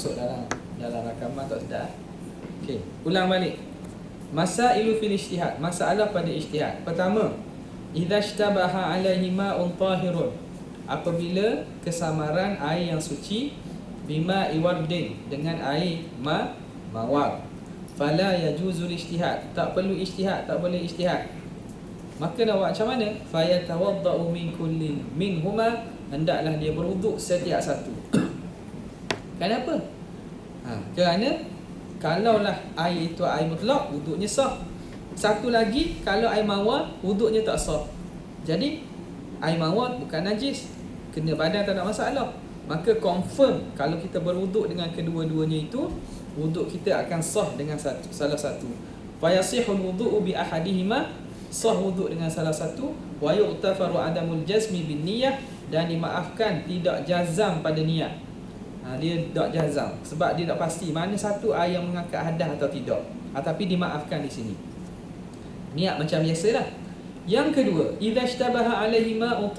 masuk dalam rakaman tak sedar. Okey, ulang balik. Masailu fil ijtihad, masalah pada ijtihad. Pertama, idza ishtabaha alaihi ma'un tahirun, apabila kesamaran air yang suci bima iwardin, dengan air mawar, fala yajuzul ijtihad, tak perlu ijtihad, tak boleh ijtihad. Maka nak buat macam mana? Fayatawaddau min kullin minhuma, hendaklah dia berwuduk setiap satu. Kenapa? Kerana kalaulah air itu air mutlak, wuduknya sah. Satu lagi, kalau air mawar, wuduknya tak sah. Jadi air mawar bukan najis, kena badan tak ada masalah. Maka confirm kalau kita berwuduk dengan kedua-duanya itu, wuduk kita akan sah dengan salah satu. Fayasihul wudu'u bi ahadihima, sah wuduk dengan salah satu. Wa yu'tafaru adamul jazmi bin niyah, dan dimaafkan tidak jazam pada niat. Dia tak jazam sebab dia tak pasti mana satu air yang mengangkat hadas atau tidak. Tapi dimaafkan di sini. Niat macam biasalah. Yang kedua, idza ishtabaha alaihi ma'un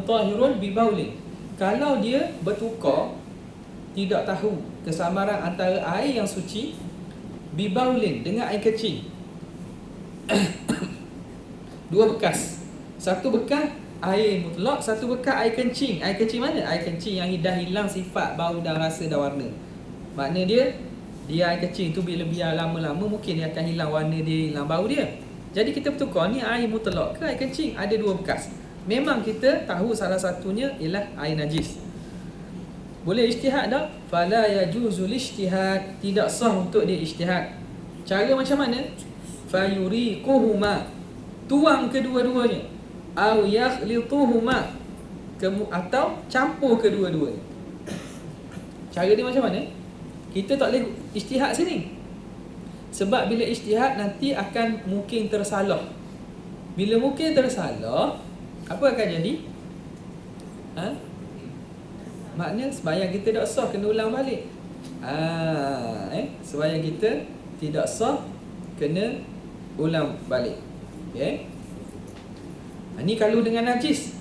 tahirun bi baulin. Kalau dia bertukar, tidak tahu kesamaran antara air yang suci bi baulin dengan air kecil. Dua bekas. Satu bekas air mutlak, satu bekas air kencing. Air kencing mana? Air kencing yang dah hilang sifat bau dan rasa dan warna. Makna dia air kencing tu bila biar lama-lama mungkin dia akan hilang warna dia, hilang bau dia. Jadi kita bertukar, ni air mutlak ke air kencing? Ada dua bekas. Memang kita tahu salah satunya ialah air najis. Boleh ijtihad tak? Fala yajuzul ijtihad, tidak sah untuk dia ijtihad. Cara macam mana? Fayuriquhuma, tuang kedua-duanya. Au yakhlituhuma, atau campur kedua-duanya. Cara dia macam mana? Kita tak boleh ijtihad sini. Sebab bila ijtihad nanti akan mungkin tersalah. Bila mungkin tersalah, apa akan jadi? Maknanya sembahyang kita tak sah, kena ulang balik. Sembahyang kita tidak sah, kena ulang balik. Okey. Ni kalau dengan najis.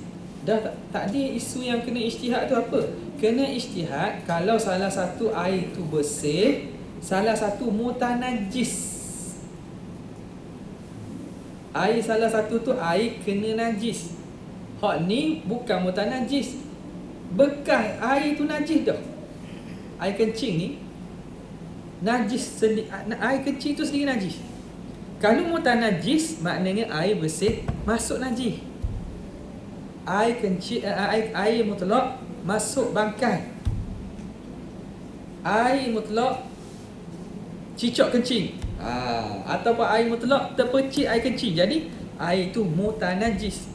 Dah tak ada isu yang kena ijtihad tu apa? Kena ijtihad kalau salah satu air tu bersih, salah satu mutanajis. Air salah satu tu air kena najis. Hak ni bukan mutanajis. Bekas air tu najis dah. Air kencing ni najis sendiri, air kencing tu sendiri najis. Kalau mutanajis, maknanya air bersih masuk najis. Air kencing, air mutlak masuk bangkai. Air mutlak cicak kencing, ataupun air mutlak terpercik air kencing. Jadi air itu mutanajis.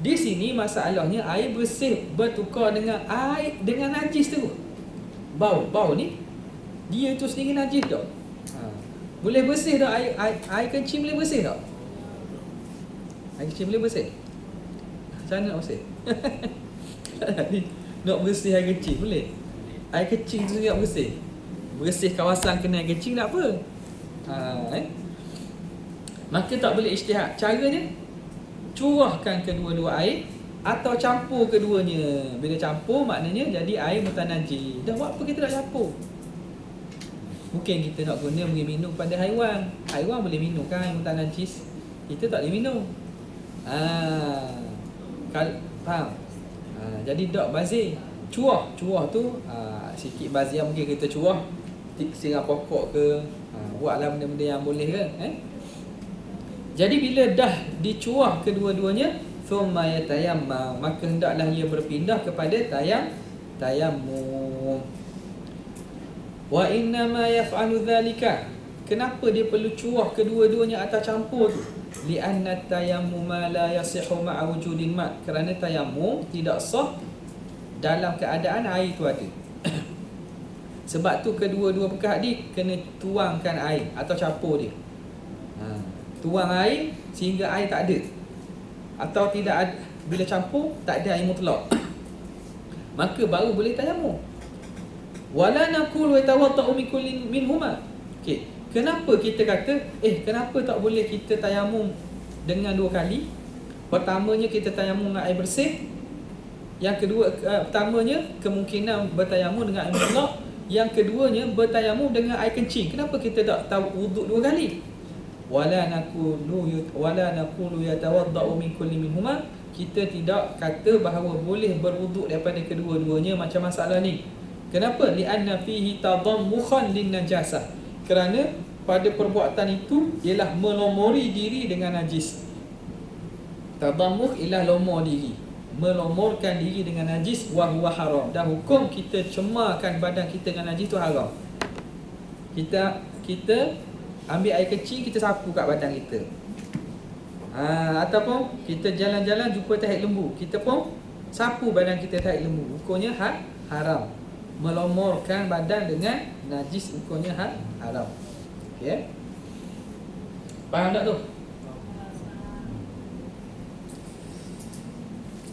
Di sini masalahnya air bersih bertukar dengan air dengan najis tu. Bau ni dia tu sendiri najis tak? Boleh bersih tak air kencing, boleh bersih tak? Air kencing boleh bersih? Macam mana nak bersih? Nak bersih air kencing boleh? Air kencing tu nak bersih? Bersih kawasan kena air kencing tak apa. Maka tak boleh ijtihad. Caranya, curahkan kedua-dua air atau campur keduanya. Bila campur maknanya jadi air mutanajis. Dah buat apa kita nak campur? Mungkin kita nak guna bagi minum pada haiwan. Haiwan boleh minum kan air mutanajis. Kita tak boleh minum. Faham? Jadi tak bazir. Curah tu sikit bazir mungkin kita curah sirap pokok ke, buatlah benda-benda yang boleh kan. Jadi bila dah dicurah kedua-duanya, thumma yatayammam, maka hendaklah ia berpindah kepada tayammum. Wa inna ma yaf'alu dhalika, kenapa dia perlu curah kedua-duanya atau campur tu? Li'anna tayammuma la yasihu ma'a wujudin ma', kerana tayammum tidak sah dalam keadaan air tu ada. Sebab tu kedua-dua bekas ni kena tuangkan air atau campur dia. Tuang air sehingga air tak ada, atau tidak ada, bila campur tak ada air mutlak, maka baru boleh tayammum. Wala naqulu yatawaddau min kullin minhuma. Okey, kenapa kita kata kenapa tak boleh kita tayammum dengan dua kali? Pertamanya kita tayammum dengan air bersih. Yang kedua, pertamanya kemungkinan bertayammum dengan air mutlak. Yang keduanya bertayamum dengan air kencing. Kenapa kita tak tahu wuduk 2 kali? Wala naqulu yatawaddau min kulli minhuma. Kita tidak kata bahawa boleh berwuduk daripada kedua-duanya macam masalah ni. Kenapa? Li'anna fihi tadammukhan lin najasah. Kerana pada perbuatan itu ialah melomori diri dengan najis. Tadammuk ialah lomor diri, melomorkan diri dengan najis, wa huwa haram. Dan hukum kita cemarkan badan kita dengan najis tu haram. Kita ambil air kecil, kita sapu kat badan kita. Ataupun kita jalan-jalan jumpa tahi lembu, kita pun sapu badan kita tahi lembu. Hukumnya haram. Melomorkan badan dengan najis hukumnya haram. Okey. Faham tak tu?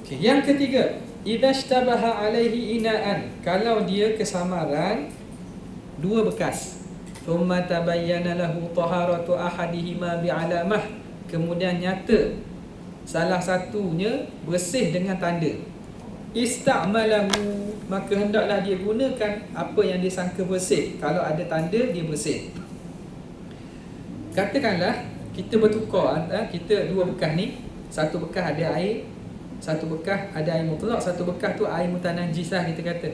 Okay. Yang ketiga, idza ishtabaha alaihi ina'an, kalau dia kesamaran 2 bekas, thumma tabayyana lahu taharatu ahadihima bi'alamah, kemudian nyata salah satunya bersih dengan tanda, ista'malahu, maka hendaklah dia gunakan apa yang dia sangka bersih. Kalau ada tanda, dia bersih. Katakanlah kita bertukar, kita 2 bekas ni, satu bekas ada air, satu bekas ada air mutlak, satu bekas tu air mutanajis lah kita kata.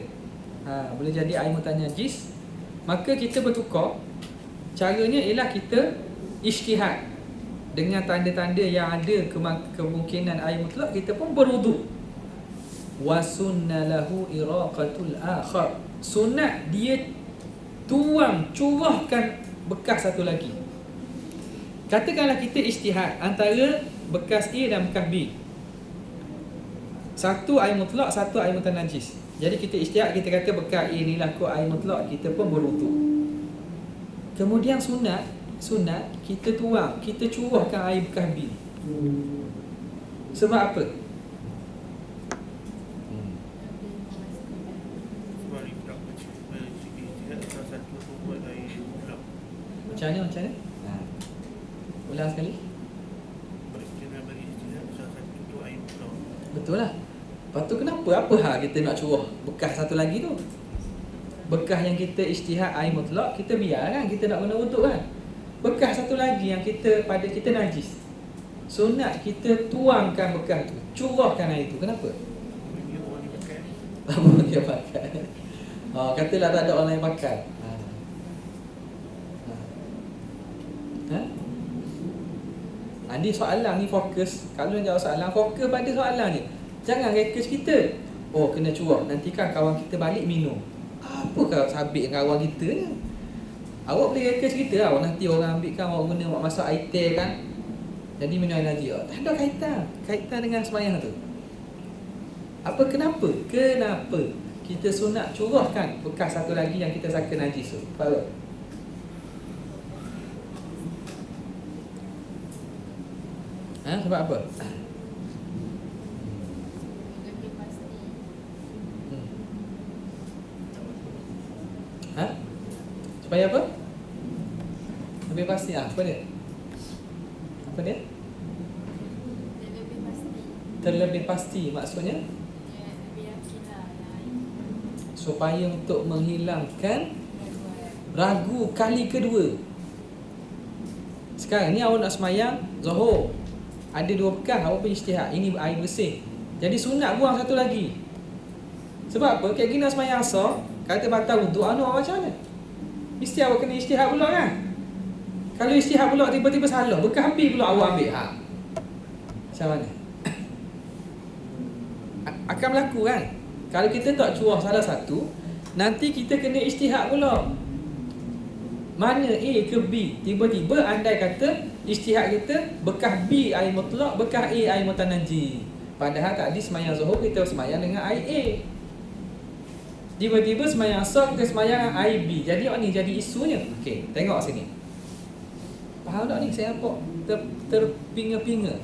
Boleh jadi air mutanajis. Maka kita bertukar. Caranya ialah kita ijtihad dengan tanda-tanda yang ada kemungkinan air mutlak, kita pun berwuduk. Wa sunnalahu iraqatul akhar, sunat dia curahkan bekas satu lagi. Katakanlah kita ijtihad antara bekas A dan bekas B, satu air mutlak, satu air mutanajis. Jadi kita ijtihad, kita kata bekas A ni lah kot air mutlak, kita pun berwuduk. Kemudian sunat kita tuang, kita curahkan air bekas B. Sebab apa? Macam mana? Ulang sekali. Betul lah. Lepas tu kenapa? Apa hal kita nak curah bekas satu lagi tu? Bekas yang kita ijtihad air mutlak, kita biar kan, kita nak guna wuduk kan. Bekas satu lagi yang pada kita najis, sunat kita tuangkan bekas tu, curahkan air tu. Kenapa? Dia pakai. Katalah tak ada orang lain pakai. Ni soalan ni fokus. Kalau nak jawab soalan, fokus pada soalan ni. Jangan rekus kita. Kena curah. Nanti kan kawan kita balik minum. Apa kau sabit dengan kawan kita ni? Awak boleh rekus kita lah. Nanti orang ambil kan, awak guna, awak masak air teh kan, jadi minum air najis. Tak ada kaitan dengan sembahyang tu. Kenapa kita sunat curahkan bekas satu lagi yang kita sangka najis tu? Faham? Sebab apa? Supaya apa? Lebih pasti. Apa dia? Terlebih pasti maksudnya? Supaya untuk menghilangkan ragu kali kedua. Sekarang ni awak nak semayang Zuhur, ada 2 bekas, awak punya ijtihad, ini air bersih, jadi sunat buang satu lagi. Sebab apa? Kayak gini semayang Asar, kata batal wuduk, awak macam mana? Mesti awak kena ijtihad pula kan. Kalau ijtihad pula tiba-tiba salah, bekas B pula awak ambil, macam mana? Akan berlaku kan. Kalau kita tak curah salah satu, nanti kita kena ijtihad pula, mana A ke B. Tiba-tiba andai kata ijtihad kita bekas B air mutlak, bekas A air mutanajis. Padahal tadi semayang Zuhur kita semayang dengan air A, tiba-tiba semayang Asar kita semayang dengan air B. Jadi ni jadi isunya. Okey, tengok sini. Faham tak ni? Saya nampak terpinga-pinga.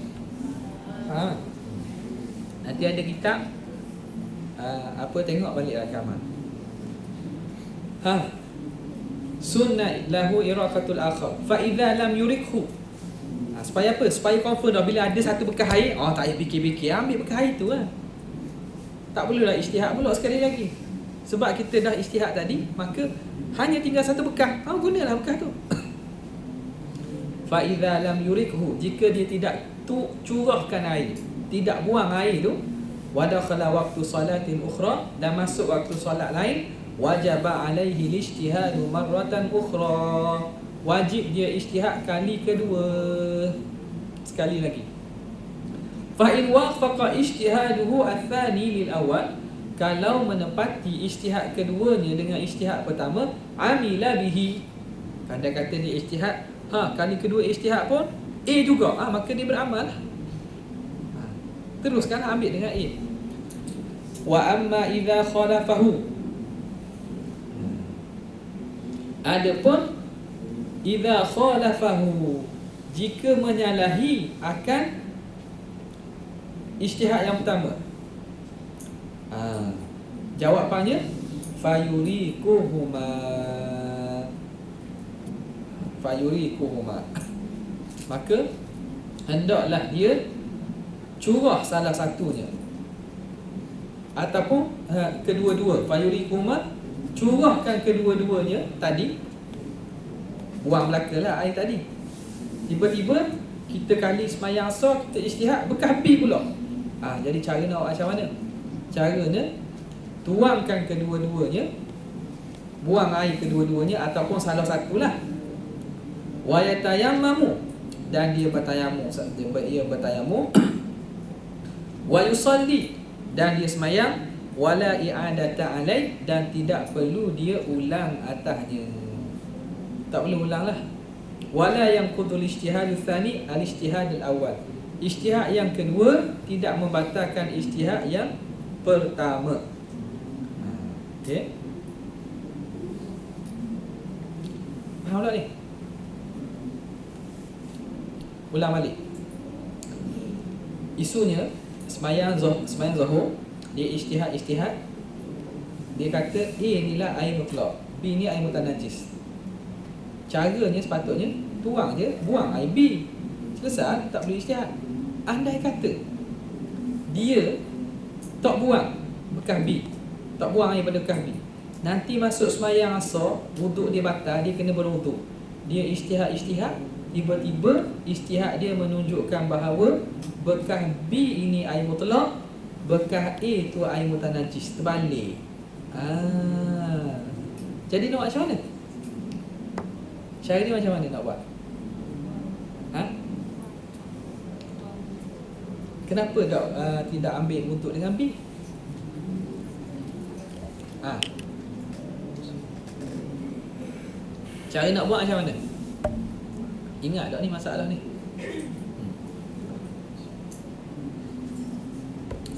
Nanti ada kitab tengok balik rakaman. Sunnah lahu iraqatul akhar fa idza lam yurikhu. Supaya apa? Supaya confirm dah, bila ada satu bekas air, tak payah fikir-fikir, ambil bekas air tu lah. Tak perlulah ijtihad pula sekali lagi. Sebab kita dah ijtihad tadi, maka hanya tinggal satu bekas. Gunalah bekas tu. Fa idza lam yurikhu, jika dia tidak curahkan air, tidak buang air tu, wa dakhala waqtu salatin ukhra, dan masuk waktu solat lain, wajaba alaihi lijtihadu marratan ukhra, wajib dia ijtihad kali kedua. Sekali lagi. Fa in wafaqa ijtihaduhu athani lil awal, kalau menepati ijtihad keduanya dengan ijtihad pertama, amila bihi, anda kata dia ijtihad, kali kedua ijtihad pun A juga, maka dia beramal lah. Teruskan ambil dengan A. Wa amma idza khalafahu, adapun idza khalafahu, jika menyalahi akan ijtihad yang pertama, jawapannya fayurikuhuma, maka hendaklah dia curah salah satunya ataupun kedua-dua. Fayurikuhuma, curahkan kedua-duanya. Tadi buang belakalah air tadi. Tiba-tiba kita kali semayang asar, kita ijtihad bekas B pula. Jadi cara nak buat macam mana? Caranya tuangkan kedua-duanya, buang air kedua-duanya ataupun salah satulah. Wa yatayammamu, dan dia bertayamum, wa yusalli, dan dia semayang, wala i'adata alaih, dan tidak perlu dia ulang atasnya. Tak perlu ulang lah. Wala yanqudul ijtihad tsani al-ijtihad al-awwal, ijtihad yang kedua tidak membatalkan ijtihad yang pertama. Okey, faham tak ni? Ulang balik. Isunya semayang zuhur, dia ijtihad. Dia kata A ni lah air mutlak, B ni air mutanajis. Caranya sepatutnya tuang je, buang air B. Selesai, tak perlu ijtihad. Andai kata dia tak buang bekas B, tak buang air pada bekas B, nanti masuk semayang asar, wuduk dia batal, dia kena berwuduk. Dia ijtihad, tiba-tiba ijtihad dia menunjukkan bahawa bekas B ini air mutlak, bekas A tu air mutanajis. Terbalik. Jadi nak buat macam mana? Cara ni macam mana nak buat? Kenapa tidak ambil wuduk dengan B? Cara nak buat macam mana? Ingat tak ni masalah ni?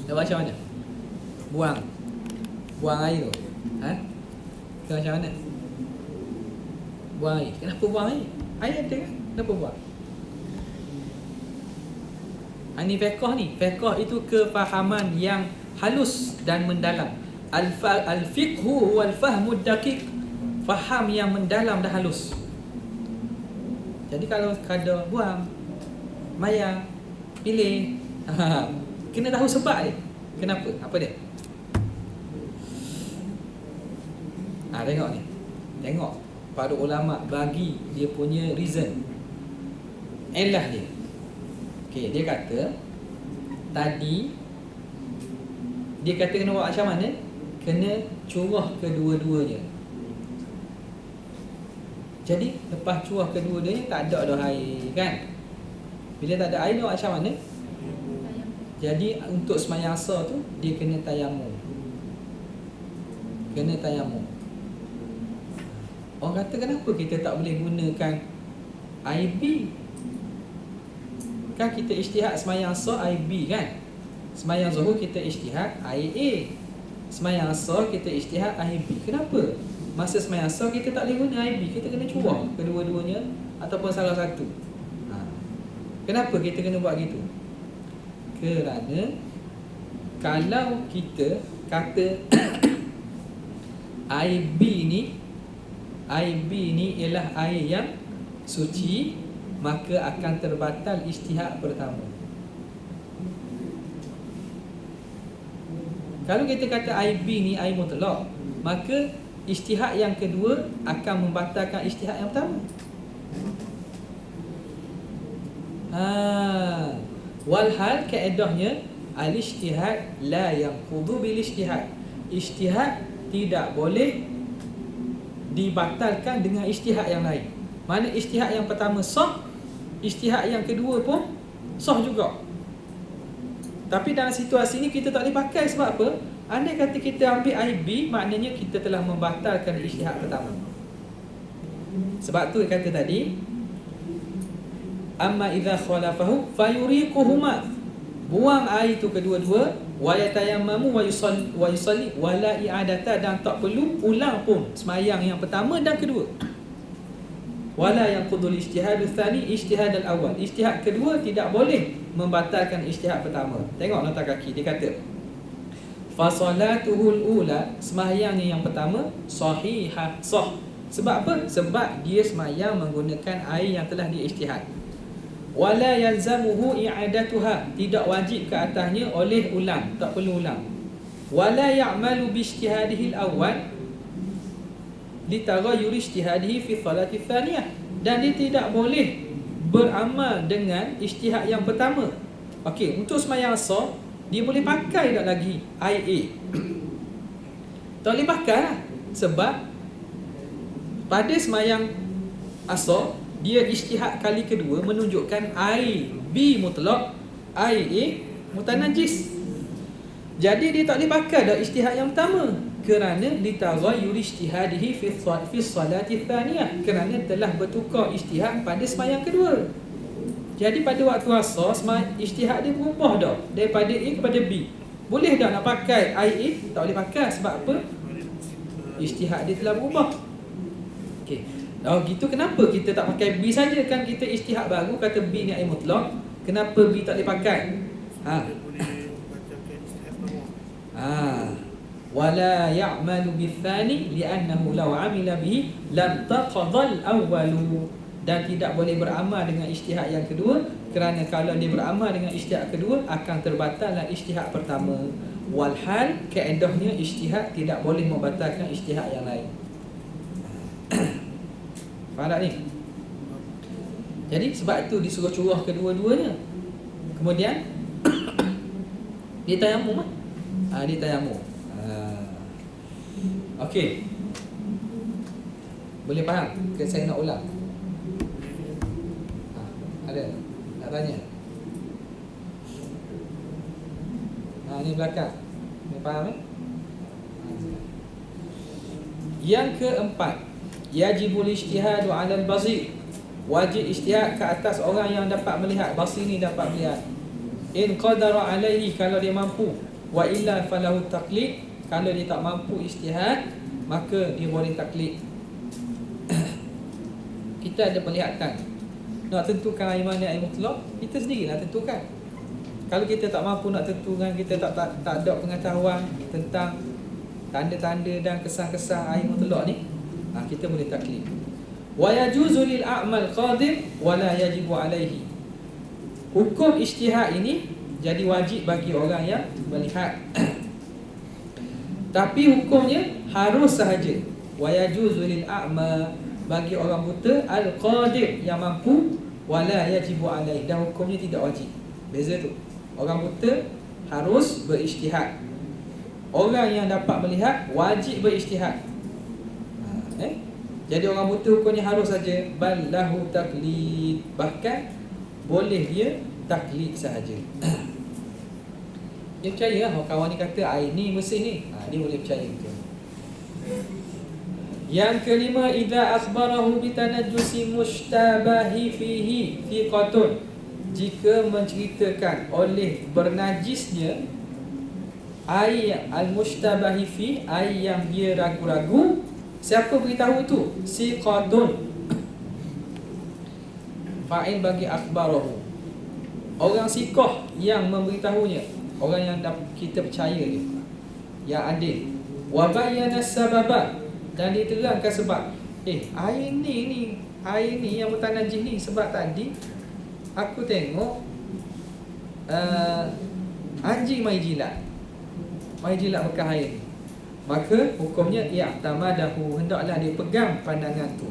Nak buat macam mana? Buang air tu. Kita macam mana? Buang air. Kenapa buang air? Air ada kan? Kenapa buang? Ini fiqh ni. Fiqh itu kefahaman yang halus dan mendalam. Al-fiqhu wal fahmu daqiq. Faham yang mendalam dan halus. Jadi kalau kadar buang, mayang, pilih, kena tahu sebab dia. Kenapa? Apa dia? Tengok ni. Tengok para ulama bagi dia punya reason. Elah dia. Okey, dia kata tadi dia kata kena buat macam mana? Kena curah kedua-duanya. Jadi lepas curah kedua-duanya tak ada dah air kan? Bila tak ada air dia buat macam mana? Jadi untuk semayang asar tu dia kena tayamum. Orang kata kenapa kita tak boleh gunakan air B? Kan kita ijtihad semayang asar air B kan? Semayang zuhur kita ijtihad air A. Semayang asar kita ijtihad air B. Kenapa? Masa semayang asar kita tak boleh guna air B, kita kena curah kedua-duanya ataupun salah satu. Kenapa kita kena buat gitu? Kerana kalau kita kata air B ni ialah air yang suci, maka akan terbatal ijtihad pertama. Kalau kita kata air B ni air mutlak, maka ijtihad yang kedua akan membatalkan ijtihad yang pertama. Walhal kaedahnya al-ijtihad la yanqudu bil ijtihad. Ijtihad tidak boleh dibatalkan dengan ijtihad yang lain. Mana ijtihad yang pertama sah, ijtihad yang kedua pun sah juga. Tapi dalam situasi ni kita tak boleh pakai. Sebab apa? Andai kata kita ambil IB, maknanya kita telah membatalkan ijtihad pertama. Sebab tu kata tadi, amma idza khalafahu fayuriquhuma, buang air tu kedua-dua, wa yatayammamu wa yusalli wala i'adata, dan tak perlu ulang pun semayang yang pertama dan kedua. Wala yanqudul ijtihadu tsani ijtihad al-awwal. Ijtihad kedua tidak boleh membatalkan ijtihad pertama. Tengok nota kaki, dia kata fa salatuhul ula, sembahyang yang pertama sahihah, sah. Sebab apa? Sebab dia sembahyang menggunakan air yang telah diijtihad. Wala yalzamuhu i'adatuha, tidak wajib ke atasnya oleh ulang, tak perlu ulang. Wala ya'malu bi ijtihadihi al-awwal litaghayyur ijtihadihi fi salati tsaniyah, dan dia tidak boleh beramal dengan ijtihad yang pertama. Okey, untuk sembahyang asar dia boleh pakai tak lagi air A? Tak boleh pakai lah. Sebab pada sembahyang asar dia ijtihad kali kedua menunjukkan air B mutlak, air A mutanajis. Jadi dia tak boleh pakai dah ijtihad yang pertama, kerana litaghayyur ijtihadihi fi salati tsaniyah, kerana telah bertukar ijtihad pada sembahyang kedua. Jadi pada waktu asar ijtihad dia berubah dah daripada A kepada B. Boleh dah nak pakai air A? Tak boleh pakai. Sebab apa? Ijtihad dia telah berubah. Okey. Oh gitu, kenapa kita tak pakai B saja? Kan kita ijtihad baru kata B ni air mutlak. Kenapa B tak boleh pakai? Wala ya'malu bitsani li'annahu law 'amila bihi lam taqadhal awwalu, dan tidak boleh beramal dengan ijtihad yang kedua, kerana kalau dia beramal dengan ijtihad kedua akan terbatallah ijtihad pertama. Walhal kaedahnya ijtihad tidak boleh membatalkan ijtihad yang lain. Faham tak ni? Jadi sebab itu disuruh curah kedua-duanya. Kemudian dia tayamum. Dia tayamum. Okey. Boleh faham ke saya nak ulang? Ada nak tanya? Ni belakang. Ni faham Yang keempat, yajibul ijtihadu 'ala al-basir. Wajib ijtihad ke atas orang yang dapat melihat. Basir ni dapat melihat. In qadara alaihi, kalau dia mampu. Wa illa falahu taqlid, kalau dia tak mampu ijtihad maka dia boleh taklid. Kita ada penglihatan, nak tentukan air mana air mutlak, kita sendiri nak tentukan. Kalau kita tak mampu nak tentukan, kita tak ada pengetahuan tentang tanda-tanda dan kesan-kesan air mutlak ni, kita boleh taklid. Wa yajuzu lil a'mal qadir wa la yajibu alaihi. Hukum ijtihad ini jadi wajib bagi orang yang melihat. Tapi hukumnya harus sahaja. Wa yajuzu lil a'ma, bagi orang buta, al-qadir, yang mampu, wala yajibu alaihi, dan hukumnya tidak wajib. Beza tu. Orang buta harus berijtihad. Orang yang dapat melihat wajib berijtihad. Jadi orang buta hukumnya harus saja. Ballahu taqlid, bahkan boleh dia taklid sahaja. Dia percaya lah, kawan ni kata air ni mesin ni, dia boleh percaya betul. Yang kelima, idza akhbarahu bitanajjusi mushtabahi fihi thiqatun, jika menceritakan oleh bernajisnya air al-mushtabahi fi, air yang dia ragu-ragu, siapa beritahu itu? Thiqatun, fa'il bagi akhbarahu, orang siqah yang memberitahunya, orang yang kita percaya dia, yang adil. Wa bayyana sababa, dan diterangkan sebab. Air ni yang mutanajis ni, sebab tadi aku tengok anjing mai jilat. Mai jilat bekas air ni. Maka hukumnya i'tamadahu, hendaklah dia pegang pandangan tu.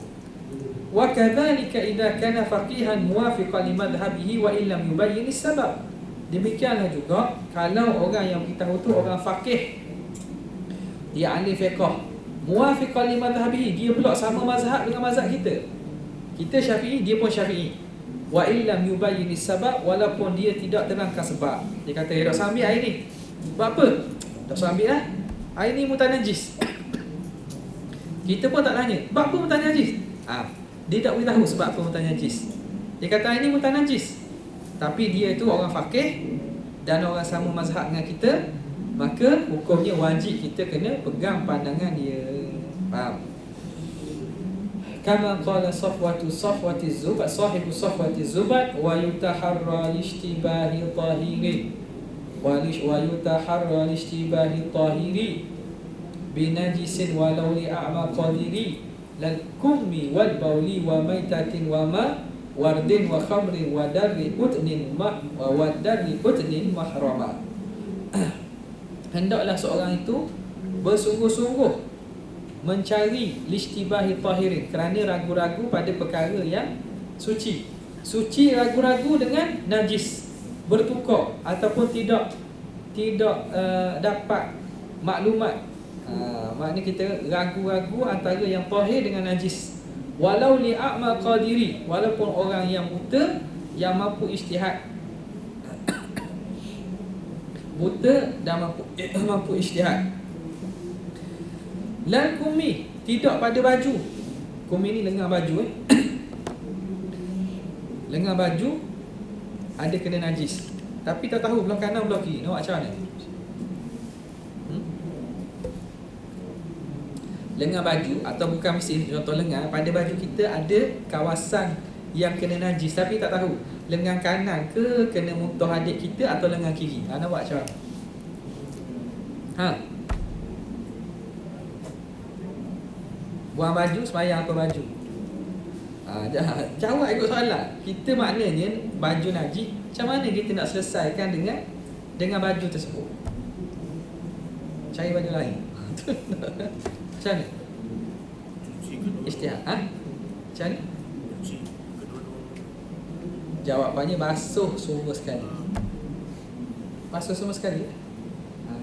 Wa kadzalika idza kana faqihan muwafiqan li madhhabihi wa illam yubayyin as-sabab. Demikianlah juga kalau orang yang kita tahu tu orang faqih, dia ahli fiqh, muwafiqan li madhhabihi, dia pula sama mazhab dengan mazhab kita. Kita Syafi'i, dia pun Syafi'i. Wa illam yubayyin as-sabab, walaupun dia tidak terangkan sebab. Dia kata, "Ya, dak ambil air ni." Buat apa? Dak ambil lah. Air ni mutanajis. Kita pun tak tanya, "Sebab apa mutanajis?" Dia tak beritahu sebab apa mutanajis. Dia kata ini mutanajis. Tapi dia itu orang faqih dan orang sama mazhab dengan kita, maka hukumnya wajib kita kena pegang pandangan dia. Faham? Kama qala safwati zubat, sahibu safwati zubat, wa yutaharra lishtibahi tahiri wa yutaharra lishtibahi tahiri binajisin walau li'a'ma qadiri lal kummi wal bauli wa maitatin wa ma wardin wa khamrin wa darri utnin mahrama. Hendaklah seorang itu bersungguh-sungguh mencari listibahi tahirin, kerana ragu-ragu pada perkara yang suci. Suci ragu-ragu dengan najis, bertukar ataupun tidak dapat maklumat. Maknanya kita ragu-ragu antara yang tahir dengan najis. Walau li'a'ma qadiri, walaupun orang yang buta yang mampu ijtihad. Buta dan mampu ijtihad. Lan kumi, tidak pada baju. Kumi ni lengan baju lengan baju ada kena najis, tapi tak tahu belah kanan belah kiri, nak macam mana? Lengan baju, atau bukan mesti contoh lengan, pada baju kita ada kawasan yang kena najis, tapi tak tahu lengan kanan ke kena muntah adik kita atau lengan kiri. Nak buat macam mana? Buang baju, sembahyang apa baju? Jawab ikut soalan. Kita maknanya baju najis, macam mana kita nak selesaikan dengan baju tersebut? Cari baju lain. Macam mana? Ijtihad. Macam mana? Jawapannya basuh semua sekali. Basuh semua sekali.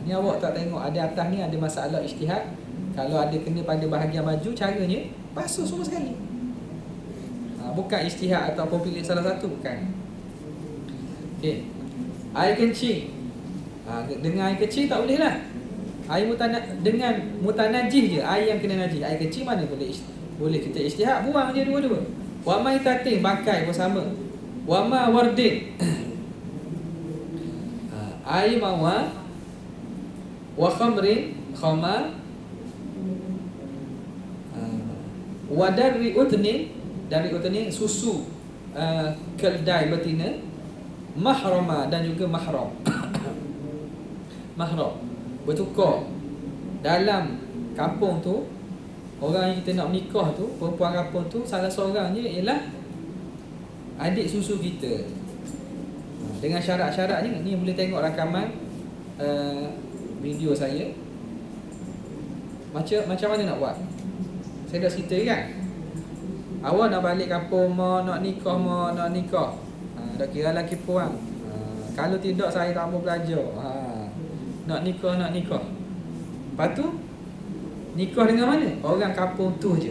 Ni awak tak tengok ada atas ni ada masalah ijtihad. Kalau ada kena pada bahagian baju, caranya basuh semua sekali. Bukan ijtihad ataupun pilih salah satu, bukan. Okey. Air kencing. Dengan air kecil tak boleh lah. Air dengan mutanajis je, air yang kena najis. Air kecil mana boleh kita ijtihad, buang je dua-dua. Wa maitatin, bangkai pun sama. Wa ma wardin. Air mawar. Wa khamrin, khamar. Wa darri utnin, susu keldai betina. Mahrama, dan juga mahram. Mahram bertukar. Dalam kampung tu, orang yang kita nak menikah tu, perempuan kampung tu, salah seorangnya ialah adik susu kita. Dengan syarat-syaratnya, ni boleh tengok rakaman video saya. Macam mana nak buat? Saya dah cerita kan, awak nak balik kampung, nak nikah, dah kira lelaki puang. Kalau tidak, saya tak mau belajar. Nak nikah. Lepas tu nikah dengan mana? Orang kampung tu je.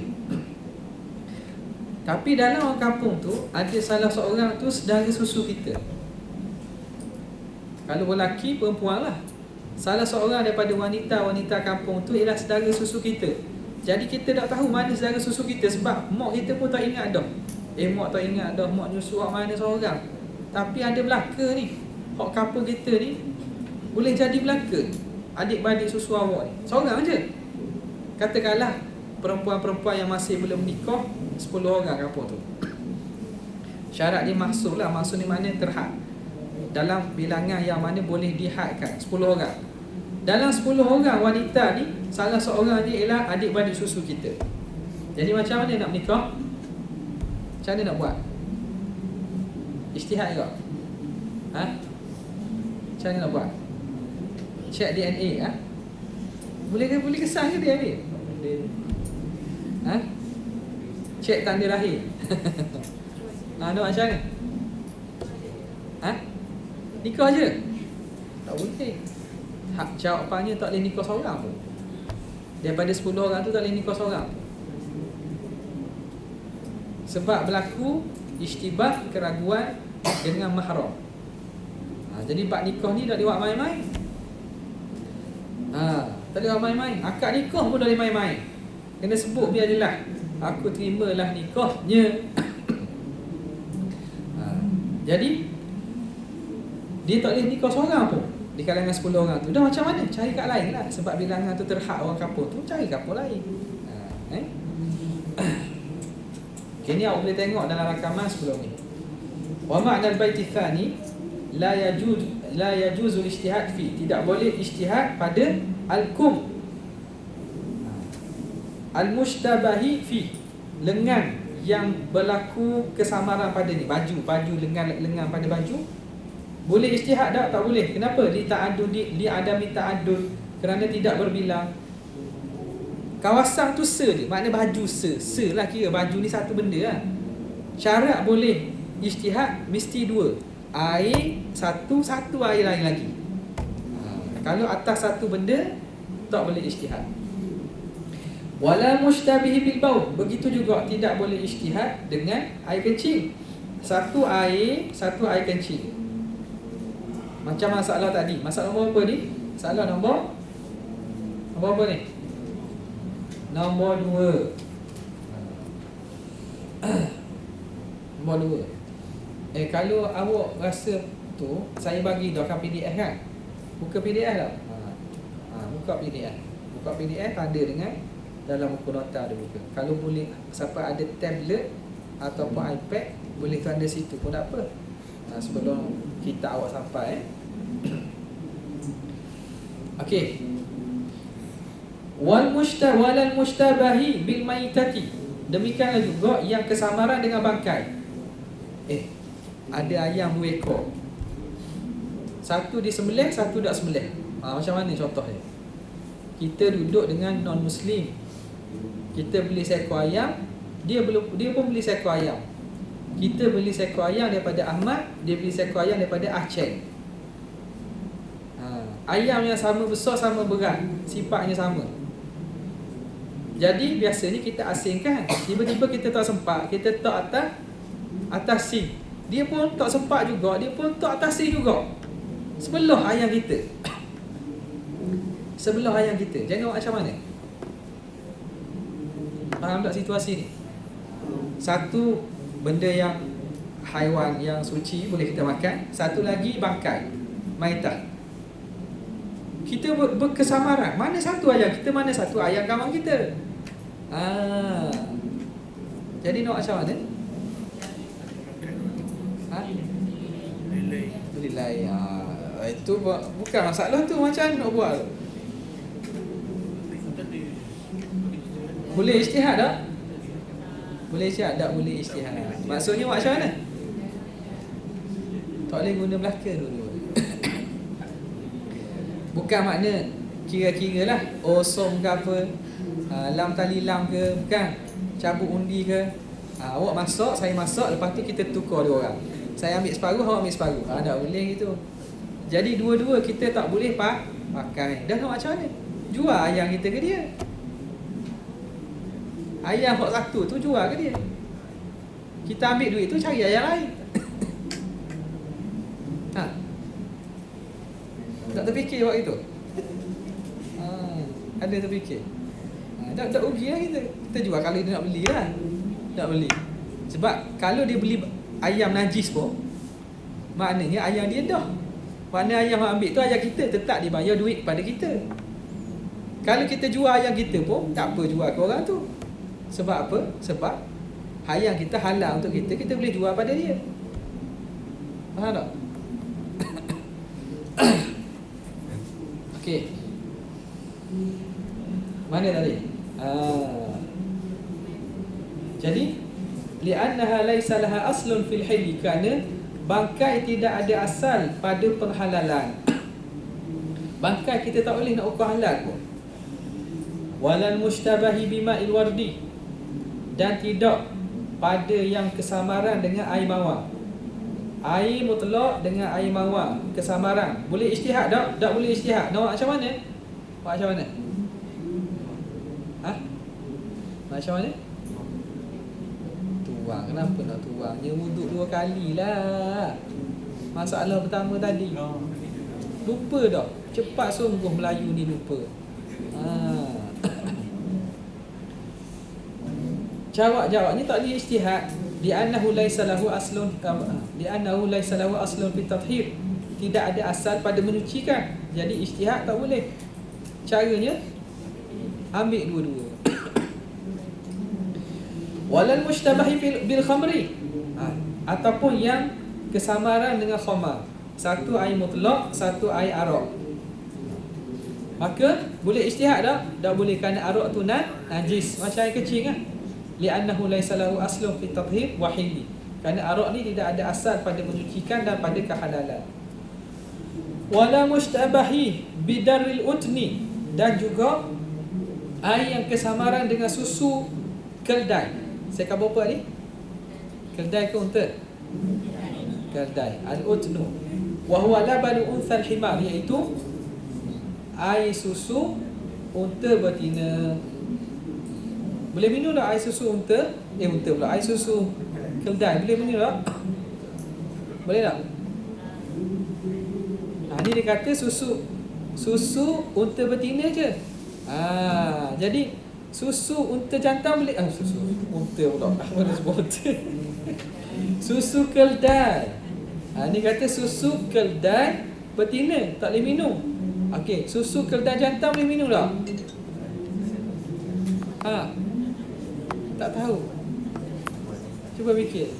Tapi dalam orang kampung tu ada salah seorang tu saudara susu kita. Kalau lelaki, perempuan lah. Salah seorang daripada wanita kampung tu ialah saudara susu kita. Jadi kita tak tahu mana saudara susu kita, sebab mak kita pun tak ingat dah. Mak tak ingat dah mak nyusu hak mana seorang. Tapi ada belaka ni, hak kampung kita ni boleh jadi belaka. Adik-beradik susu awak ni seorang je. Katakanlah perempuan-perempuan yang masih belum nikah 10 orang kampung tu. Syarat dia masuk ni mana terhad dalam bilangan yang mana boleh dihadkan 10 orang. Dalam 10 orang wanita ni, salah seorang dia ialah adik-beradik susu kita. Jadi macam mana nak menikah? Macam mana nak buat? Ijtihad ke? Macam mana nak buat? Cek DNA Boleh kesan ke dia ni? Boleh. Ha? Cek tanda rahim. Nak macam mana? Ha? Nikah je? Tak boleh. Hak jawapannya tak boleh nikah seorang pun. Daripada 10 orang tu tak boleh nikah seorang. Sebab berlaku ishtibah, keraguan dengan mahram. Jadi bab nikah ni tak boleh buat main-main. Tak boleh buat main-main. Akad nikah pun tak boleh main-main. Kena sebut biar jelas. Aku terimalah nikahnya. Jadi dia tak boleh nikah seorang pun di kalangan 10 orang tu. Dah macam mana? Cari kat lain lah. Sebab bilangan tu terhad orang kampung tu, cari kampung lain. Okay, ni awak boleh tengok dalam rakaman sebelum ni. Wa ma'na al-bait tsani la yajuz al-ijtihad fi. Tidak boleh ijtihad pada al-kum. Al-mushtabahi fi, lengan yang berlaku kesamaran pada ni, baju lengan pada baju. Boleh ijtihad tak? Tak boleh. Kenapa? Li adami ta'addud, kerana tidak berbilang. Kawasan tu se je, makna baju se lah, kira baju ni satu benda lah. Syarat boleh ijtihad mesti dua. Air satu air lain lagi. Kalau atas satu benda tak boleh ijtihad. Wala mushtabihi bil baul, begitu juga tidak boleh ijtihad dengan air kencing. Satu air kencing. Macam masalah tadi. Masalah nombor apa ni? Masalah nombor apa ni? Nombor 2. Nombor 2. Kalau awak rasa tu, saya bagi dah kan PDF kan? Buka PDF tak? Buka PDF. Buka PDF tanda dengan dalam buku nota ada buka. Kalau boleh, siapa ada tablet ataupun iPad, boleh tanda situ pun tak apa. Sebelum kita awak sampai Okey. Wal mushtabahi bil maitati, demikianlah juga yang kesamaran dengan bangkai. Ada ayam 2 ekor, satu disembelih, satu tak sembelih. Macam mana contohnya? Kita duduk dengan non muslim, kita beli seekor ayam, dia pun beli seekor ayam. Kita beli seekor ayam daripada Ahmad, dia beli seekor ayam daripada Aceh. Ayam yang sama besar, sama berat, sifatnya sama. Jadi biasanya kita asingkan. Tiba-tiba kita tak sempat, kita tak atas sink. Dia pun tak sempat juga, dia pun tak atas sink juga. Sebelah ayam kita. Sebelah ayam kita. Jangan macam mana? Faham tak situasi ni? Satu benda yang haiwan yang suci boleh kita makan, satu lagi bangkai, maitah. Kita berkesamaran. Mana satu ayam kita, mana satu ayam kawan kita. Jadi nak macam mana? Lilai. Itu bukan masalah tu, macam mana nak buat? Boleh ijtihad tak? Boleh ijtihad tak? Boleh ijtihad. Maksudnya macam mana? Tak boleh guna belaka dulu. Bukan makna kira-kira lah som ke apa, lam tali lam ke, bukan. Cabut undi ke. Awak masak, saya masak, lepas tu kita tukar 2 orang. Saya ambil separuh, awak ambil separuh. Tak boleh gitu. Jadi dua-dua kita tak boleh pakai. Dah nak macam mana? Jual ayam kita ke dia? Ayam hak satu tu jual ke dia? Kita ambil duit tu cari ayam lain. Tak terfikir buat itu? Ada terfikir? Tak rugi lah kita. Kita jual kalau dia nak beli lah. Nak beli. Sebab kalau dia beli ayam najis pun, maknanya ayam dia dah. Mana ayam yang ambil tu ayam kita, tetap dia bayar duit pada kita. Kalau kita jual ayam kita pun, tak apa jual ke orang tu. Sebab apa? Sebab ayam kita halal untuk kita, kita boleh jual pada dia. Faham tak? Okey. Mana tadi? Jadi li'annaha laisa laha aslun fil hilli, kerana bangkai tidak ada asal pada penghalalan. Bangkai kita tak boleh nak ukur halal pun. Walal mushtabahi bima'il wardi, dan tidak pada yang kesamaran dengan air mawar. Air mutlak dengan air mawar kesamaran. Boleh ijtihad tak? Tak boleh ijtihad. Nak macam mana? Macam mana? Macam mana? Tuang. Kenapa nak tuang? Dia wuduk 2 kali lah. Masalah pertama tadi lupa tak? Cepat sungguh Melayu ni lupa. Jawab ni tak boleh ijtihad. Li'annahu laysa lahu aslun fi tathhir. Tidak ada asal pada menyucikan. Jadi ijtihad tak boleh. Caranya ambil dua-dua. Walal mushtabahi bil khamri, ataupun yang kesamaran dengan khamar. Satu air mutlak, satu air arak. Maka boleh ijtihad tak? Tak boleh, kerana arak tu najis, macam air kecil kan. Li'annahu laysa lahu aslun fi tathhir wa hilli. Kerana arak ni tidak ada asal pada menyucikan dan pada kehalalan. Wala mushtabahi bidarril utni, dan juga air yang kesamaran dengan susu keldai. Saya kata apa ni? Keldai ke unta? Keldai. Al-utnu wa huwa labanu unthal himar, iaitu air susu unta betina. Boleh minum tak air susu unta? Unta pula. Air susu keldai boleh minum tak? Boleh tak? Ni dia kata susu unta betina je. Jadi susu unta jantan boleh. Susu unta pula. Mana sebut unta? Susu keldai. Ni kata susu keldai betina tak boleh minum. Okey, susu keldai jantan boleh minum tak? Tak tahu. Cuba fikir.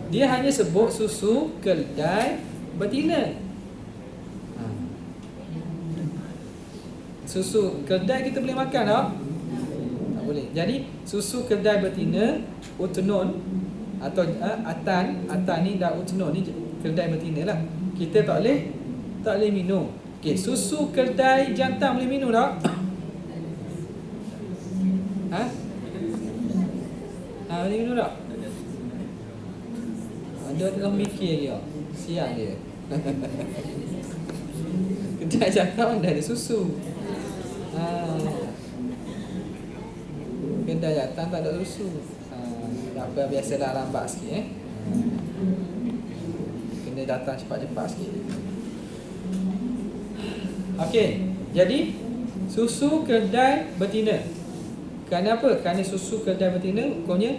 Dia hanya sebut susu keldai betina. Susu keldai kita boleh makan tak? Tak boleh. Jadi susu keldai betina, utnun atau atan ni dah utnun ni keldai betina lah. Kita tak boleh minum. Okey, susu keldai jantan boleh minum tak? Boleh minum tak? Dia tengah mikir dia. Siang dia. Keldai jantan dah ada susu. Keldai jantan tak ada susu. Tak apa, biasalah lambat sikit kena datang cepat-cepat sikit. Okey, jadi susu keldai betina. Kerana apa? Kerana susu keldai betina hukumnya